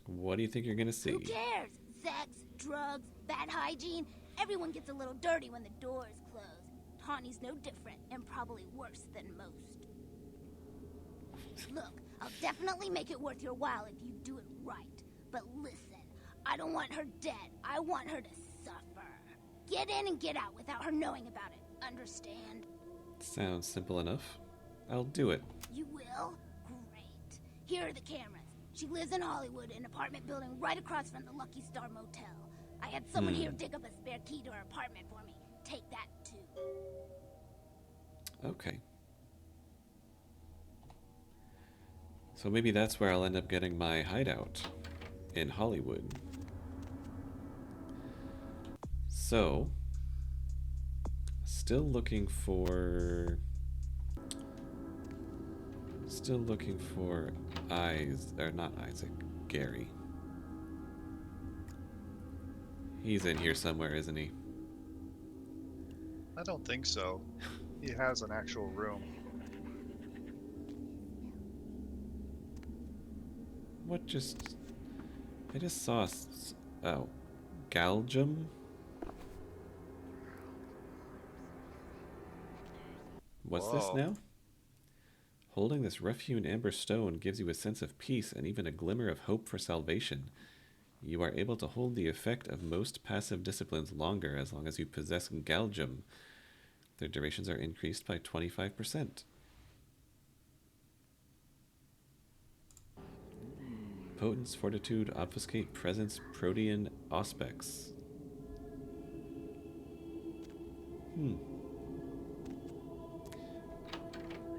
[SPEAKER 1] What do you think you're gonna see?
[SPEAKER 12] Who cares? Sex, drugs, bad hygiene, Everyone gets a little dirty when the doors close. Tawny's no different, and probably worse than most. Look, I'll definitely make it worth your while if you do it right. But listen, I don't want her dead. I want her to suffer. Get in and get out without her knowing about it. Understand?
[SPEAKER 1] Sounds simple enough. I'll do it.
[SPEAKER 12] You will? Great. Here are the cameras. She lives in Hollywood, an apartment building right across from the Lucky Star Motel. I had someone here dig up a spare key to her apartment for me. Take that, too.
[SPEAKER 1] Okay. So maybe that's where I'll end up getting my hideout. In Hollywood. So... Still looking for not Isaac, Gary. He's in here somewhere, isn't he?
[SPEAKER 2] I don't think so. He has an actual room.
[SPEAKER 1] What just... I just saw... Oh. Galgium? What's this now? Holding this rough-hewn amber stone gives you a sense of peace and even a glimmer of hope for salvation. You are able to hold the effect of most passive disciplines longer as long as you possess Galgium. Their durations are increased by 25%. Potence, Fortitude, Obfuscate, Presence, Protean, Auspex.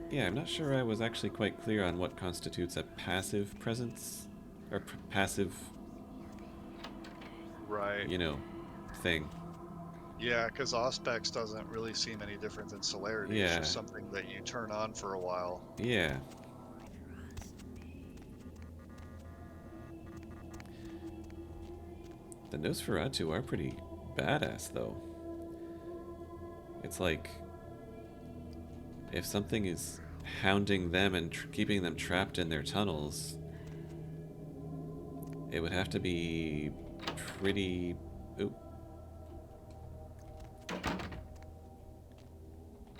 [SPEAKER 1] Yeah, I'm not sure I was actually quite clear on what constitutes a passive presence, or passive,
[SPEAKER 2] right?
[SPEAKER 1] You know, thing.
[SPEAKER 2] Yeah, because Auspex doesn't really seem any different than Celerity.
[SPEAKER 1] Yeah.
[SPEAKER 2] It's just something that you turn on for a while.
[SPEAKER 1] Yeah. The Nosferatu are pretty badass, though. It's like... if something is hounding them and keeping them trapped in their tunnels, it would have to be pretty... Oop.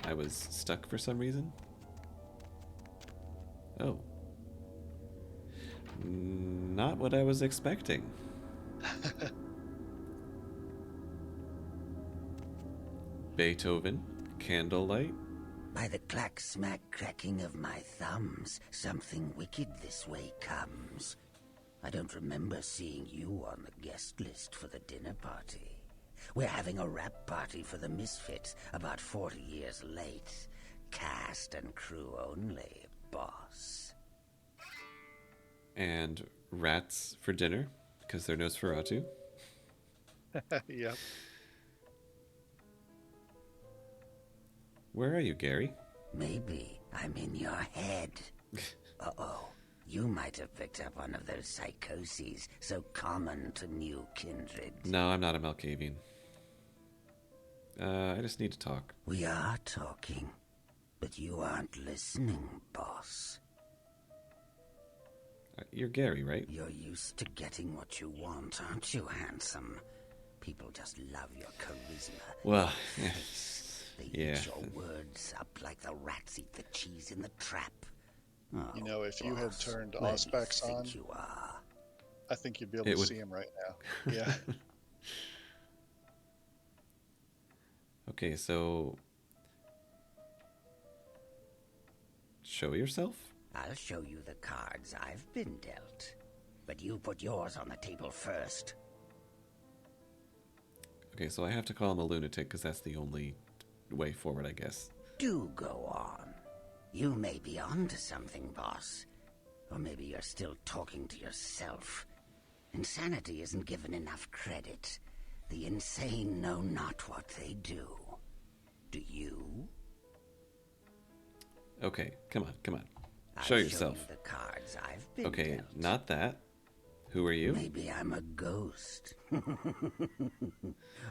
[SPEAKER 1] I was stuck for some reason? Oh. Not what I was expecting. Beethoven, Candlelight.
[SPEAKER 13] By the clack-smack cracking of my thumbs, something wicked this way comes. I don't remember seeing you on the guest list for the dinner party. We're having a rap party for the Misfits, about 40 years late. Cast and crew only, boss.
[SPEAKER 1] And rats for dinner, because they're Nosferatu.
[SPEAKER 2] Yep.
[SPEAKER 1] Where are you, Gary?
[SPEAKER 13] Maybe I'm in your head. Uh-oh. You might have picked up one of those psychoses so common to new kindred.
[SPEAKER 1] No, I'm not a Malkavian. I just need to talk.
[SPEAKER 13] We are talking, but you aren't listening, boss.
[SPEAKER 1] You're Gary, right?
[SPEAKER 13] You're used to getting what you want, aren't you, handsome? People just love your charisma.
[SPEAKER 1] Well,
[SPEAKER 13] They
[SPEAKER 1] yeah.
[SPEAKER 13] eat your words up like the rats eat the cheese in the trap. Oh,
[SPEAKER 2] You know, if you had
[SPEAKER 13] boss,
[SPEAKER 2] turned
[SPEAKER 13] where do you
[SPEAKER 2] Auspex
[SPEAKER 13] think
[SPEAKER 2] on,
[SPEAKER 13] you are?
[SPEAKER 2] I think you'd be able
[SPEAKER 1] It
[SPEAKER 2] to
[SPEAKER 1] would-
[SPEAKER 2] see him right now. Yeah.
[SPEAKER 1] Okay, so... show yourself?
[SPEAKER 13] I'll show you the cards I've been dealt. But you put yours on the table first.
[SPEAKER 1] Okay, so I have to call him a lunatic, because that's the only way forward, I guess.
[SPEAKER 13] Do go on. You may be onto something, boss. Or maybe you're still talking to yourself. Insanity isn't given enough credit. The insane know not what they do. Do you?
[SPEAKER 1] Okay, come on, come on.
[SPEAKER 13] I'll
[SPEAKER 1] Show yourself.
[SPEAKER 13] you the cards I've been
[SPEAKER 1] Okay,
[SPEAKER 13] dealt.
[SPEAKER 1] not that. Who are you?
[SPEAKER 13] Maybe I'm a ghost.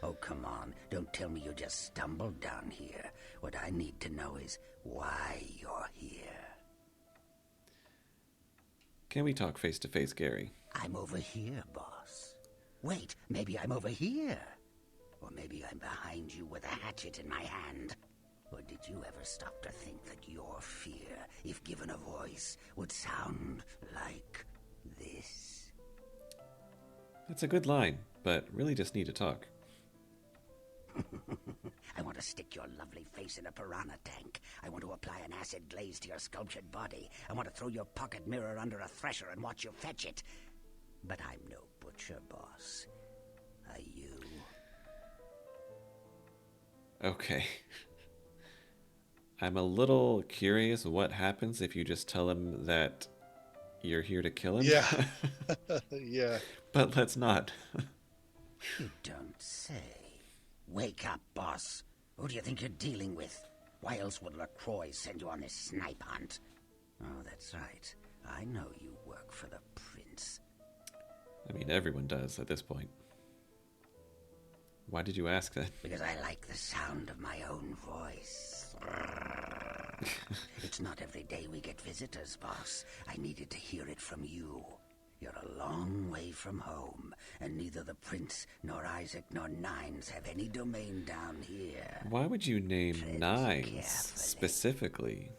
[SPEAKER 13] Oh, come on. Don't tell me you just stumbled down here. What I need to know is why you're here.
[SPEAKER 1] Can we talk face to face, Gary?
[SPEAKER 13] I'm over here, boss. Wait, maybe I'm over here. Or Or maybe I'm behind you with a hatchet in my hand. Or did you ever stop to think that your fear, if given a voice, would sound like this?
[SPEAKER 1] That's a good line, but really just need to talk.
[SPEAKER 13] I want to stick your lovely face in a piranha tank. I want to apply an acid glaze to your sculptured body. I want to throw your pocket mirror under a thresher and watch you fetch it. But I'm no butcher, boss. Are you?
[SPEAKER 1] Okay. I'm a little curious what happens if you just tell him that you're here to kill him.
[SPEAKER 2] Yeah. Yeah.
[SPEAKER 1] But let's not.
[SPEAKER 13] You don't say. Wake up, boss. Who do you think you're dealing with? Why else would LaCroix send you on this snipe hunt? Oh, that's right. I know you work for the prince.
[SPEAKER 1] I mean, everyone does at this point. Why did you ask that?
[SPEAKER 13] Because I like the sound of my own voice. It's not every day we get visitors, boss. I needed to hear it from you. You're a long way from home, and neither the prince nor Isaac nor Nines have any domain down here.
[SPEAKER 1] Why would you name
[SPEAKER 13] Tread
[SPEAKER 1] Nines
[SPEAKER 13] carefully.
[SPEAKER 1] specifically?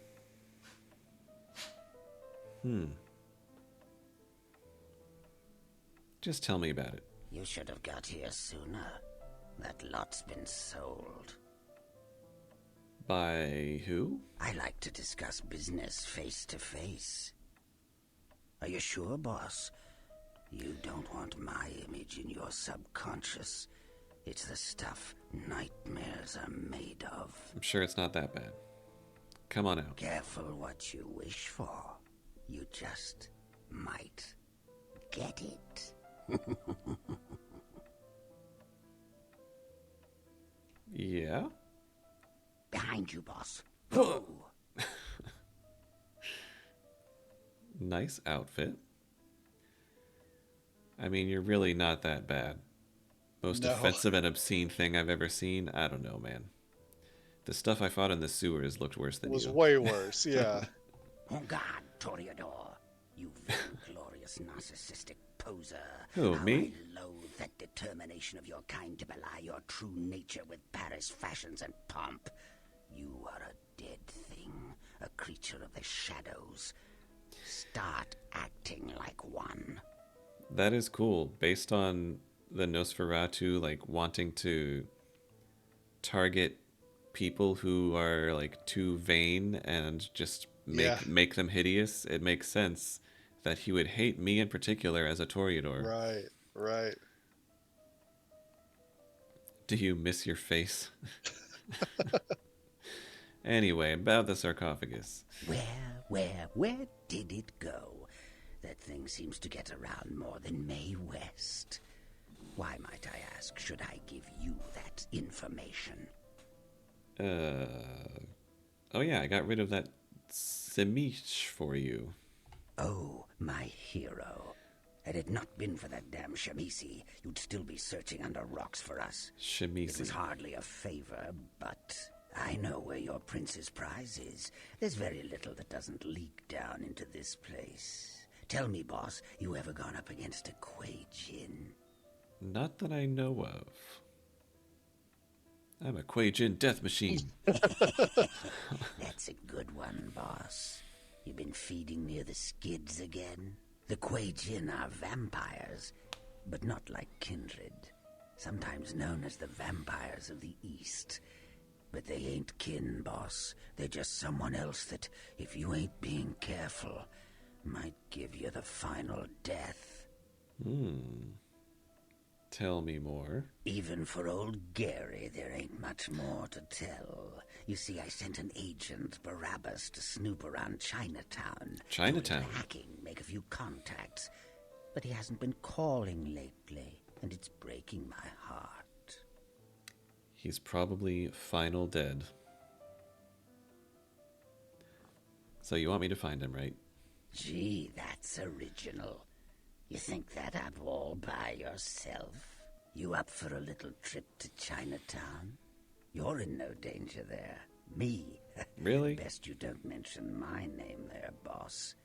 [SPEAKER 1] Just tell me about it.
[SPEAKER 13] You should have got here sooner. That lot's been sold.
[SPEAKER 1] By who?
[SPEAKER 13] I like to discuss business face to face. Are you sure, boss? You don't want my image in your subconscious. It's the stuff nightmares are made of.
[SPEAKER 1] I'm sure it's not that bad. Come on out.
[SPEAKER 13] Careful what you wish for. You just might get it.
[SPEAKER 1] Yeah?
[SPEAKER 13] Behind you, boss. Go!
[SPEAKER 1] Nice outfit. I mean, you're really not that bad. Most
[SPEAKER 2] No.
[SPEAKER 1] offensive and obscene thing I've ever seen? I don't know, man. The stuff I fought in the sewers looked worse than
[SPEAKER 2] Was
[SPEAKER 1] you.
[SPEAKER 2] way worse, yeah.
[SPEAKER 13] Oh, God, Toreador. You vainglorious, narcissistic poser.
[SPEAKER 1] Who,
[SPEAKER 13] How
[SPEAKER 1] me?
[SPEAKER 13] I loathe that determination of your kind to belie your true nature with Paris fashions and pomp. You are a dead thing, a creature of the shadows. Start acting like one.
[SPEAKER 1] That is cool. Based on the Nosferatu, like, wanting to target people who are, like, too vain and just make them hideous, it makes sense that he would hate me in particular as a Toreador.
[SPEAKER 2] Right, right.
[SPEAKER 1] Do you miss your face? Anyway, about the sarcophagus.
[SPEAKER 13] Where did it go? That thing seems to get around more than Mae West. Why, might I ask, should I give you that information?
[SPEAKER 1] Oh yeah, I got rid of that Semish for you.
[SPEAKER 13] Oh, my hero. Had it not been for that damn Shamisi, you'd still be searching under rocks for us.
[SPEAKER 1] Shamisi.
[SPEAKER 13] It was hardly a favor, but I know where your prince's prize is. There's very little that doesn't leak down into this place. Tell me, boss, you ever gone up against a Kuei Jin?
[SPEAKER 1] Not that I know of. I'm a Kuei Jin death machine.
[SPEAKER 13] That's a good one, boss. You been feeding near the skids again? The Kuei Jin are vampires, but not like kindred. Sometimes known as the vampires of the East. But they ain't kin, boss. They're just someone else that, if you ain't being careful, might give you the final death.
[SPEAKER 1] Tell me more.
[SPEAKER 13] Even for old Gary, there ain't much more to tell. You see, I sent an agent, Barabbas, to snoop around Chinatown.
[SPEAKER 1] Chinatown?
[SPEAKER 13] Do a little hacking, make a few contacts. But he hasn't been calling lately, and it's breaking my heart.
[SPEAKER 1] He's probably final dead. So you want me to find him, right?
[SPEAKER 13] Gee, that's original. You think that up all by yourself? You up for a little trip to Chinatown? You're in no danger there. Me?
[SPEAKER 1] Really?
[SPEAKER 13] Best you don't mention my name there, boss.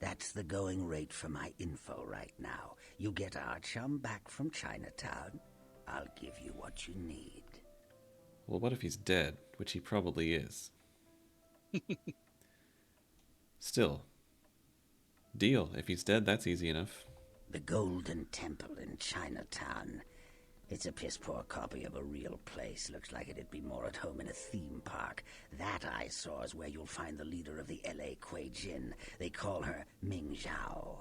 [SPEAKER 13] That's the going rate for my info right now. You get our chum back from Chinatown, I'll give you what you need.
[SPEAKER 1] Well, what if he's dead? Which he probably is. Still. Deal. If he's dead, that's easy enough.
[SPEAKER 13] The Golden Temple in Chinatown. It's a piss-poor copy of a real place. Looks like it'd be more at home in a theme park. That I saw is where you'll find the leader of the L.A. Kuei Jin. They call her Ming Zhao.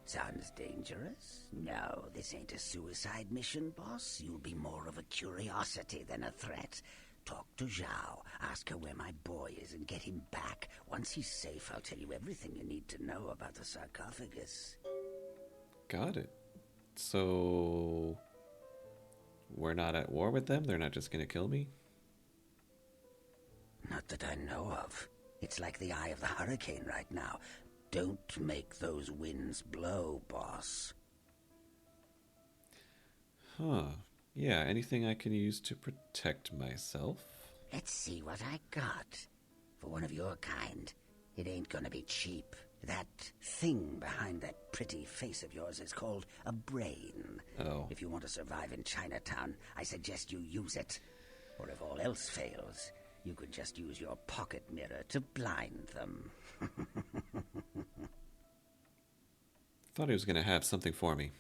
[SPEAKER 13] Sounds dangerous? No, this ain't a suicide mission, boss. You'll be more of a curiosity than a threat. Talk to Zhao, ask her where my boy is, and get him back. Once he's safe, I'll tell you everything you need to know about the sarcophagus.
[SPEAKER 1] Got it. So... we're not at war with them? They're not just gonna kill me?
[SPEAKER 13] Not that I know of. It's like the eye of the hurricane right now. Don't make those winds blow, boss.
[SPEAKER 1] Huh. Yeah, anything I can use to protect myself?
[SPEAKER 13] Let's see what I got. For one of your kind, it ain't gonna be cheap. That thing behind that pretty face of yours is called a brain.
[SPEAKER 1] Oh.
[SPEAKER 13] If you want to survive in Chinatown, I suggest you use it. Or if all else fails, you could just use your pocket mirror to blind them.
[SPEAKER 1] Thought he was gonna have something for me.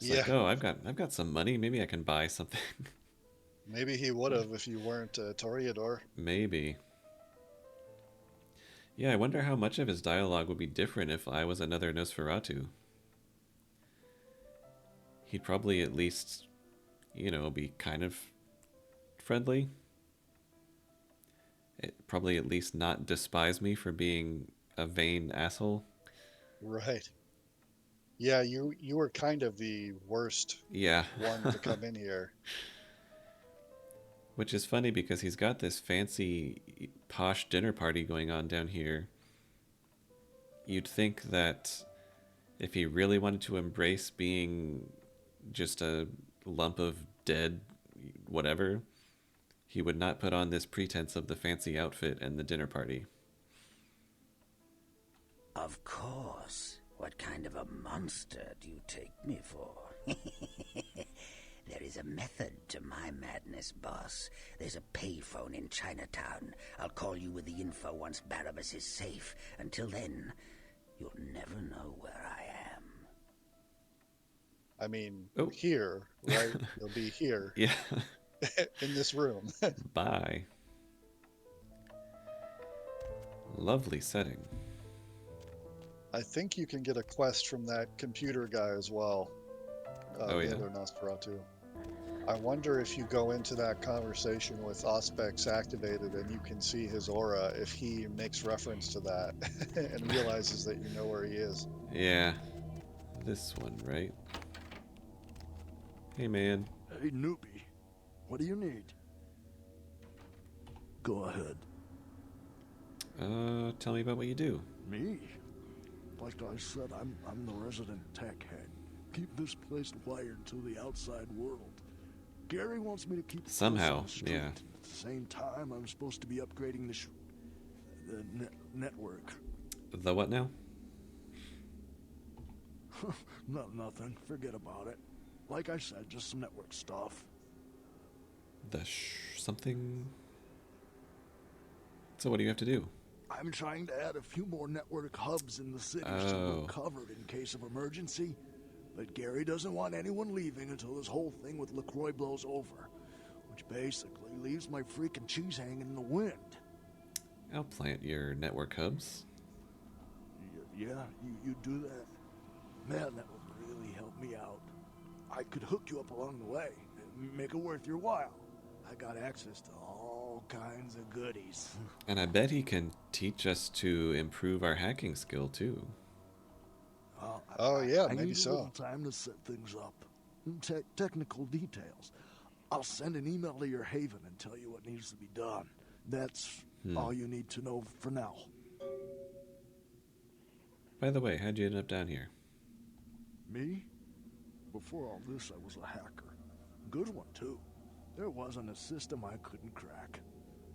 [SPEAKER 1] It's
[SPEAKER 2] Yeah.
[SPEAKER 1] like, oh, I've got some money. Maybe I can buy something.
[SPEAKER 2] Maybe he would have if you weren't a Toreador.
[SPEAKER 1] Maybe. Yeah, I wonder how much of his dialogue would be different if I was another Nosferatu. He'd probably at least, you know, be kind of friendly. Probably at least not despise me for being a vain asshole.
[SPEAKER 2] Right. Yeah, you were kind of the worst
[SPEAKER 1] Yeah.
[SPEAKER 2] one to come in here.
[SPEAKER 1] Which is funny because he's got this fancy, posh dinner party going on down here. You'd think that if he really wanted to embrace being just a lump of dead whatever, he would not put on this pretense of the fancy outfit and the dinner party.
[SPEAKER 13] Of course. What kind of a monster do you take me for? There is a method to my madness, boss. There's a payphone in Chinatown. I'll call you with the info once Barabbas is safe. Until then, you'll never know where I am.
[SPEAKER 2] I mean, here, right? You'll be here.
[SPEAKER 1] Yeah.
[SPEAKER 2] In this room.
[SPEAKER 1] Bye. Lovely setting.
[SPEAKER 2] I think you can get a quest from that computer guy as well.
[SPEAKER 1] Oh, yeah?
[SPEAKER 2] The other Nosferatu. I wonder if you go into that conversation with Auspex activated and you can see his aura, if he makes reference to that and realizes that you know where he is.
[SPEAKER 1] Yeah. This one, right? Hey, man.
[SPEAKER 11] Hey, newbie. What do you need? Go ahead.
[SPEAKER 1] Tell me about what you do.
[SPEAKER 11] Me? Like I said, I'm the resident tech head. Keep this place wired to the outside world. Gary wants me to keep it
[SPEAKER 1] somehow,
[SPEAKER 11] on the street.
[SPEAKER 1] yeah.
[SPEAKER 11] At the same time, I'm supposed to be upgrading the network.
[SPEAKER 1] The what now?
[SPEAKER 11] Nothing. Forget about it. Like I said, just some network stuff.
[SPEAKER 1] The something? So what do you have to do?
[SPEAKER 11] I'm trying to add a few more network hubs in the city so we're covered in case of emergency. But Gary doesn't want anyone leaving until this whole thing with LaCroix blows over. Which basically leaves my freaking cheese hanging in the wind.
[SPEAKER 1] I'll plant your network hubs.
[SPEAKER 11] Yeah, you do that? Man, that would really help me out. I could hook you up along the way. Make it worth your while. I got access to all kinds of goodies.
[SPEAKER 1] And I bet he can teach us to improve our hacking skill, too.
[SPEAKER 2] Yeah,
[SPEAKER 11] I
[SPEAKER 2] maybe
[SPEAKER 11] need
[SPEAKER 2] so.
[SPEAKER 11] a little time to set things up. Technical details. I'll send an email to your haven and tell you what needs to be done. That's all you need to know for now.
[SPEAKER 1] By the way, how'd you end up down here?
[SPEAKER 11] Me? Before all this, I was a hacker. Good one, too. There wasn't a system I couldn't crack.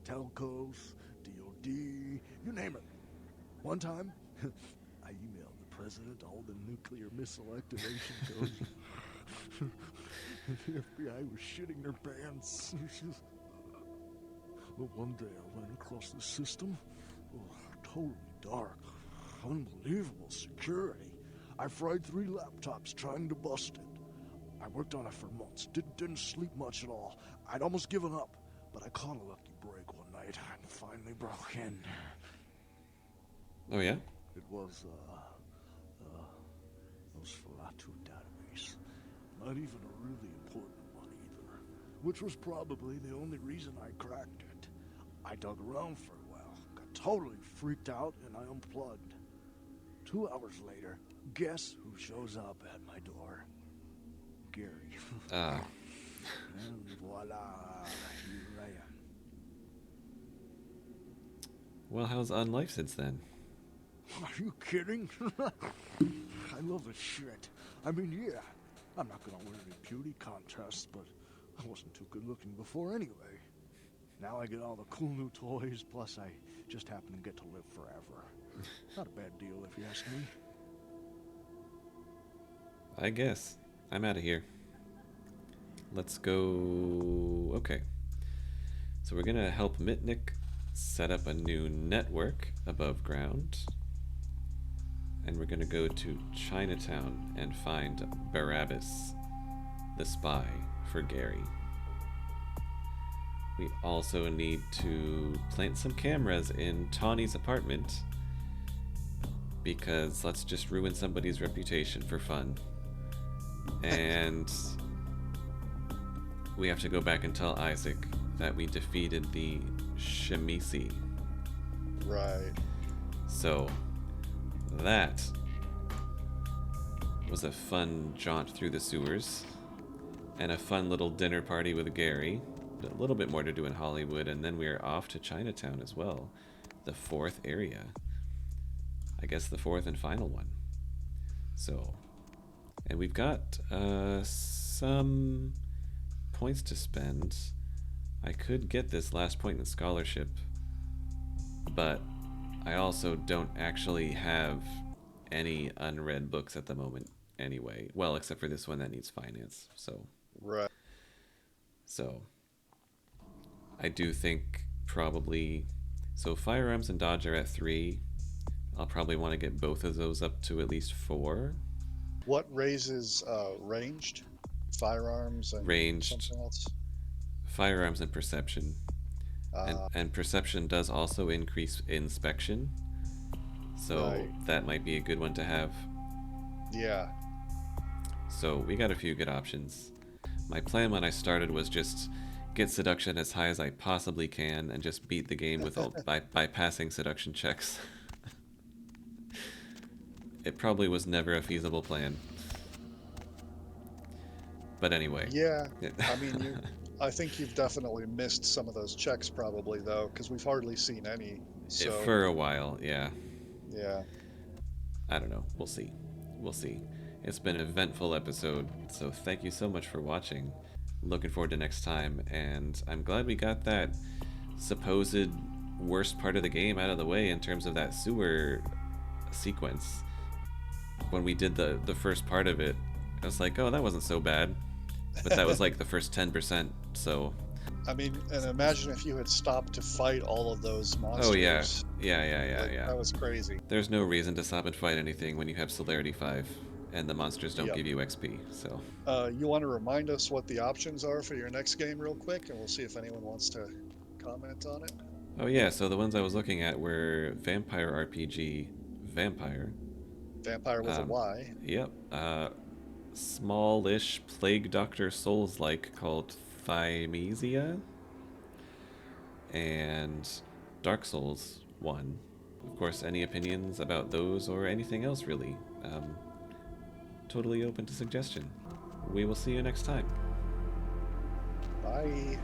[SPEAKER 11] Telcos, DOD, you name it. One time, I emailed the president all the nuclear missile activation codes. The FBI was shitting their pants. But one day I went across the system. Oh, totally dark. Unbelievable security. I fried 3 laptops trying to bust it. I worked on it for months. Didn't sleep much at all. I'd almost given up, but I caught a lucky break one night and finally broke in.
[SPEAKER 1] Oh yeah?
[SPEAKER 11] It was Nosferatu database. Not even a really important one either. Which was probably the only reason I cracked it. I dug around for a while, got totally freaked out, and I unplugged. 2 hours later, guess who shows up at my door? Gary. And voila, here I am.
[SPEAKER 1] Well, how's On Life since then?
[SPEAKER 11] Are you kidding? I love the shit. I mean, yeah, I'm not gonna win any beauty contests, but I wasn't too good looking before anyway. Now I get all the cool new toys, plus I just happen to get to live forever. Not a bad deal if you ask me.
[SPEAKER 1] I guess. I'm out of here. Let's go... Okay. So we're gonna help Mitnick set up a new network above ground. And we're gonna go to Chinatown and find Barabbas, the spy, for Gary. We also need to plant some cameras in Tawny's apartment, because let's just ruin somebody's reputation for fun. And we have to go back and tell Isaac that we defeated the Shemisi.
[SPEAKER 2] Right.
[SPEAKER 1] So that was a fun jaunt through the sewers and a fun little dinner party with Gary. A little bit more to do in Hollywood, and then we are off to Chinatown as well, the 4th area. I guess the 4th and final one. So, and we've got some points to spend. I could get this last point in scholarship, but I also don't actually have any unread books at the moment anyway. Well, except for this one that needs finance. So,
[SPEAKER 2] right.
[SPEAKER 1] So, I do think probably... So firearms and dodge are at 3. I'll probably want to get both of those up to at least 4.
[SPEAKER 2] What raises ranged? Firearms and
[SPEAKER 1] Ranged.
[SPEAKER 2] something else?
[SPEAKER 1] Firearms and perception. And perception does also increase inspection. So
[SPEAKER 2] Right.
[SPEAKER 1] that might be a good one to have.
[SPEAKER 2] Yeah.
[SPEAKER 1] So we got a few good options. My plan when I started was just get seduction as high as I possibly can and just beat the game with all by passing seduction checks. It probably was never a feasible plan. But anyway.
[SPEAKER 2] Yeah. I mean, I think you've definitely missed some of those checks probably though, because we've hardly seen any. So
[SPEAKER 1] For a while, yeah.
[SPEAKER 2] yeah.
[SPEAKER 1] I don't know. We'll see. We'll see. It's been an eventful episode, so thank you so much for watching. Looking forward to next time, and I'm glad we got that supposed worst part of the game out of the way in terms of that sewer sequence. When we did the first part of it, I was like, oh, that wasn't so bad. But that was like the first 10%, so...
[SPEAKER 2] I mean, and imagine if you had stopped to fight all of those monsters.
[SPEAKER 1] Oh, yeah. Yeah.
[SPEAKER 2] That was crazy.
[SPEAKER 1] There's no reason to stop and fight anything when you have Celerity 5, and the monsters don't
[SPEAKER 2] Yep.
[SPEAKER 1] give you XP, so...
[SPEAKER 2] You want to remind us what the options are for your next game real quick, and we'll see if anyone wants to comment on it.
[SPEAKER 1] Oh yeah, so the ones I was looking at were Vampire RPG, Vampire.
[SPEAKER 2] Vampire with a Y.
[SPEAKER 1] Yep. Smallish Plague Doctor Souls-like called Thymesia. And Dark Souls 1. Of course, any opinions about those or anything else really? Totally open to suggestion. We will see you next time.
[SPEAKER 2] Bye.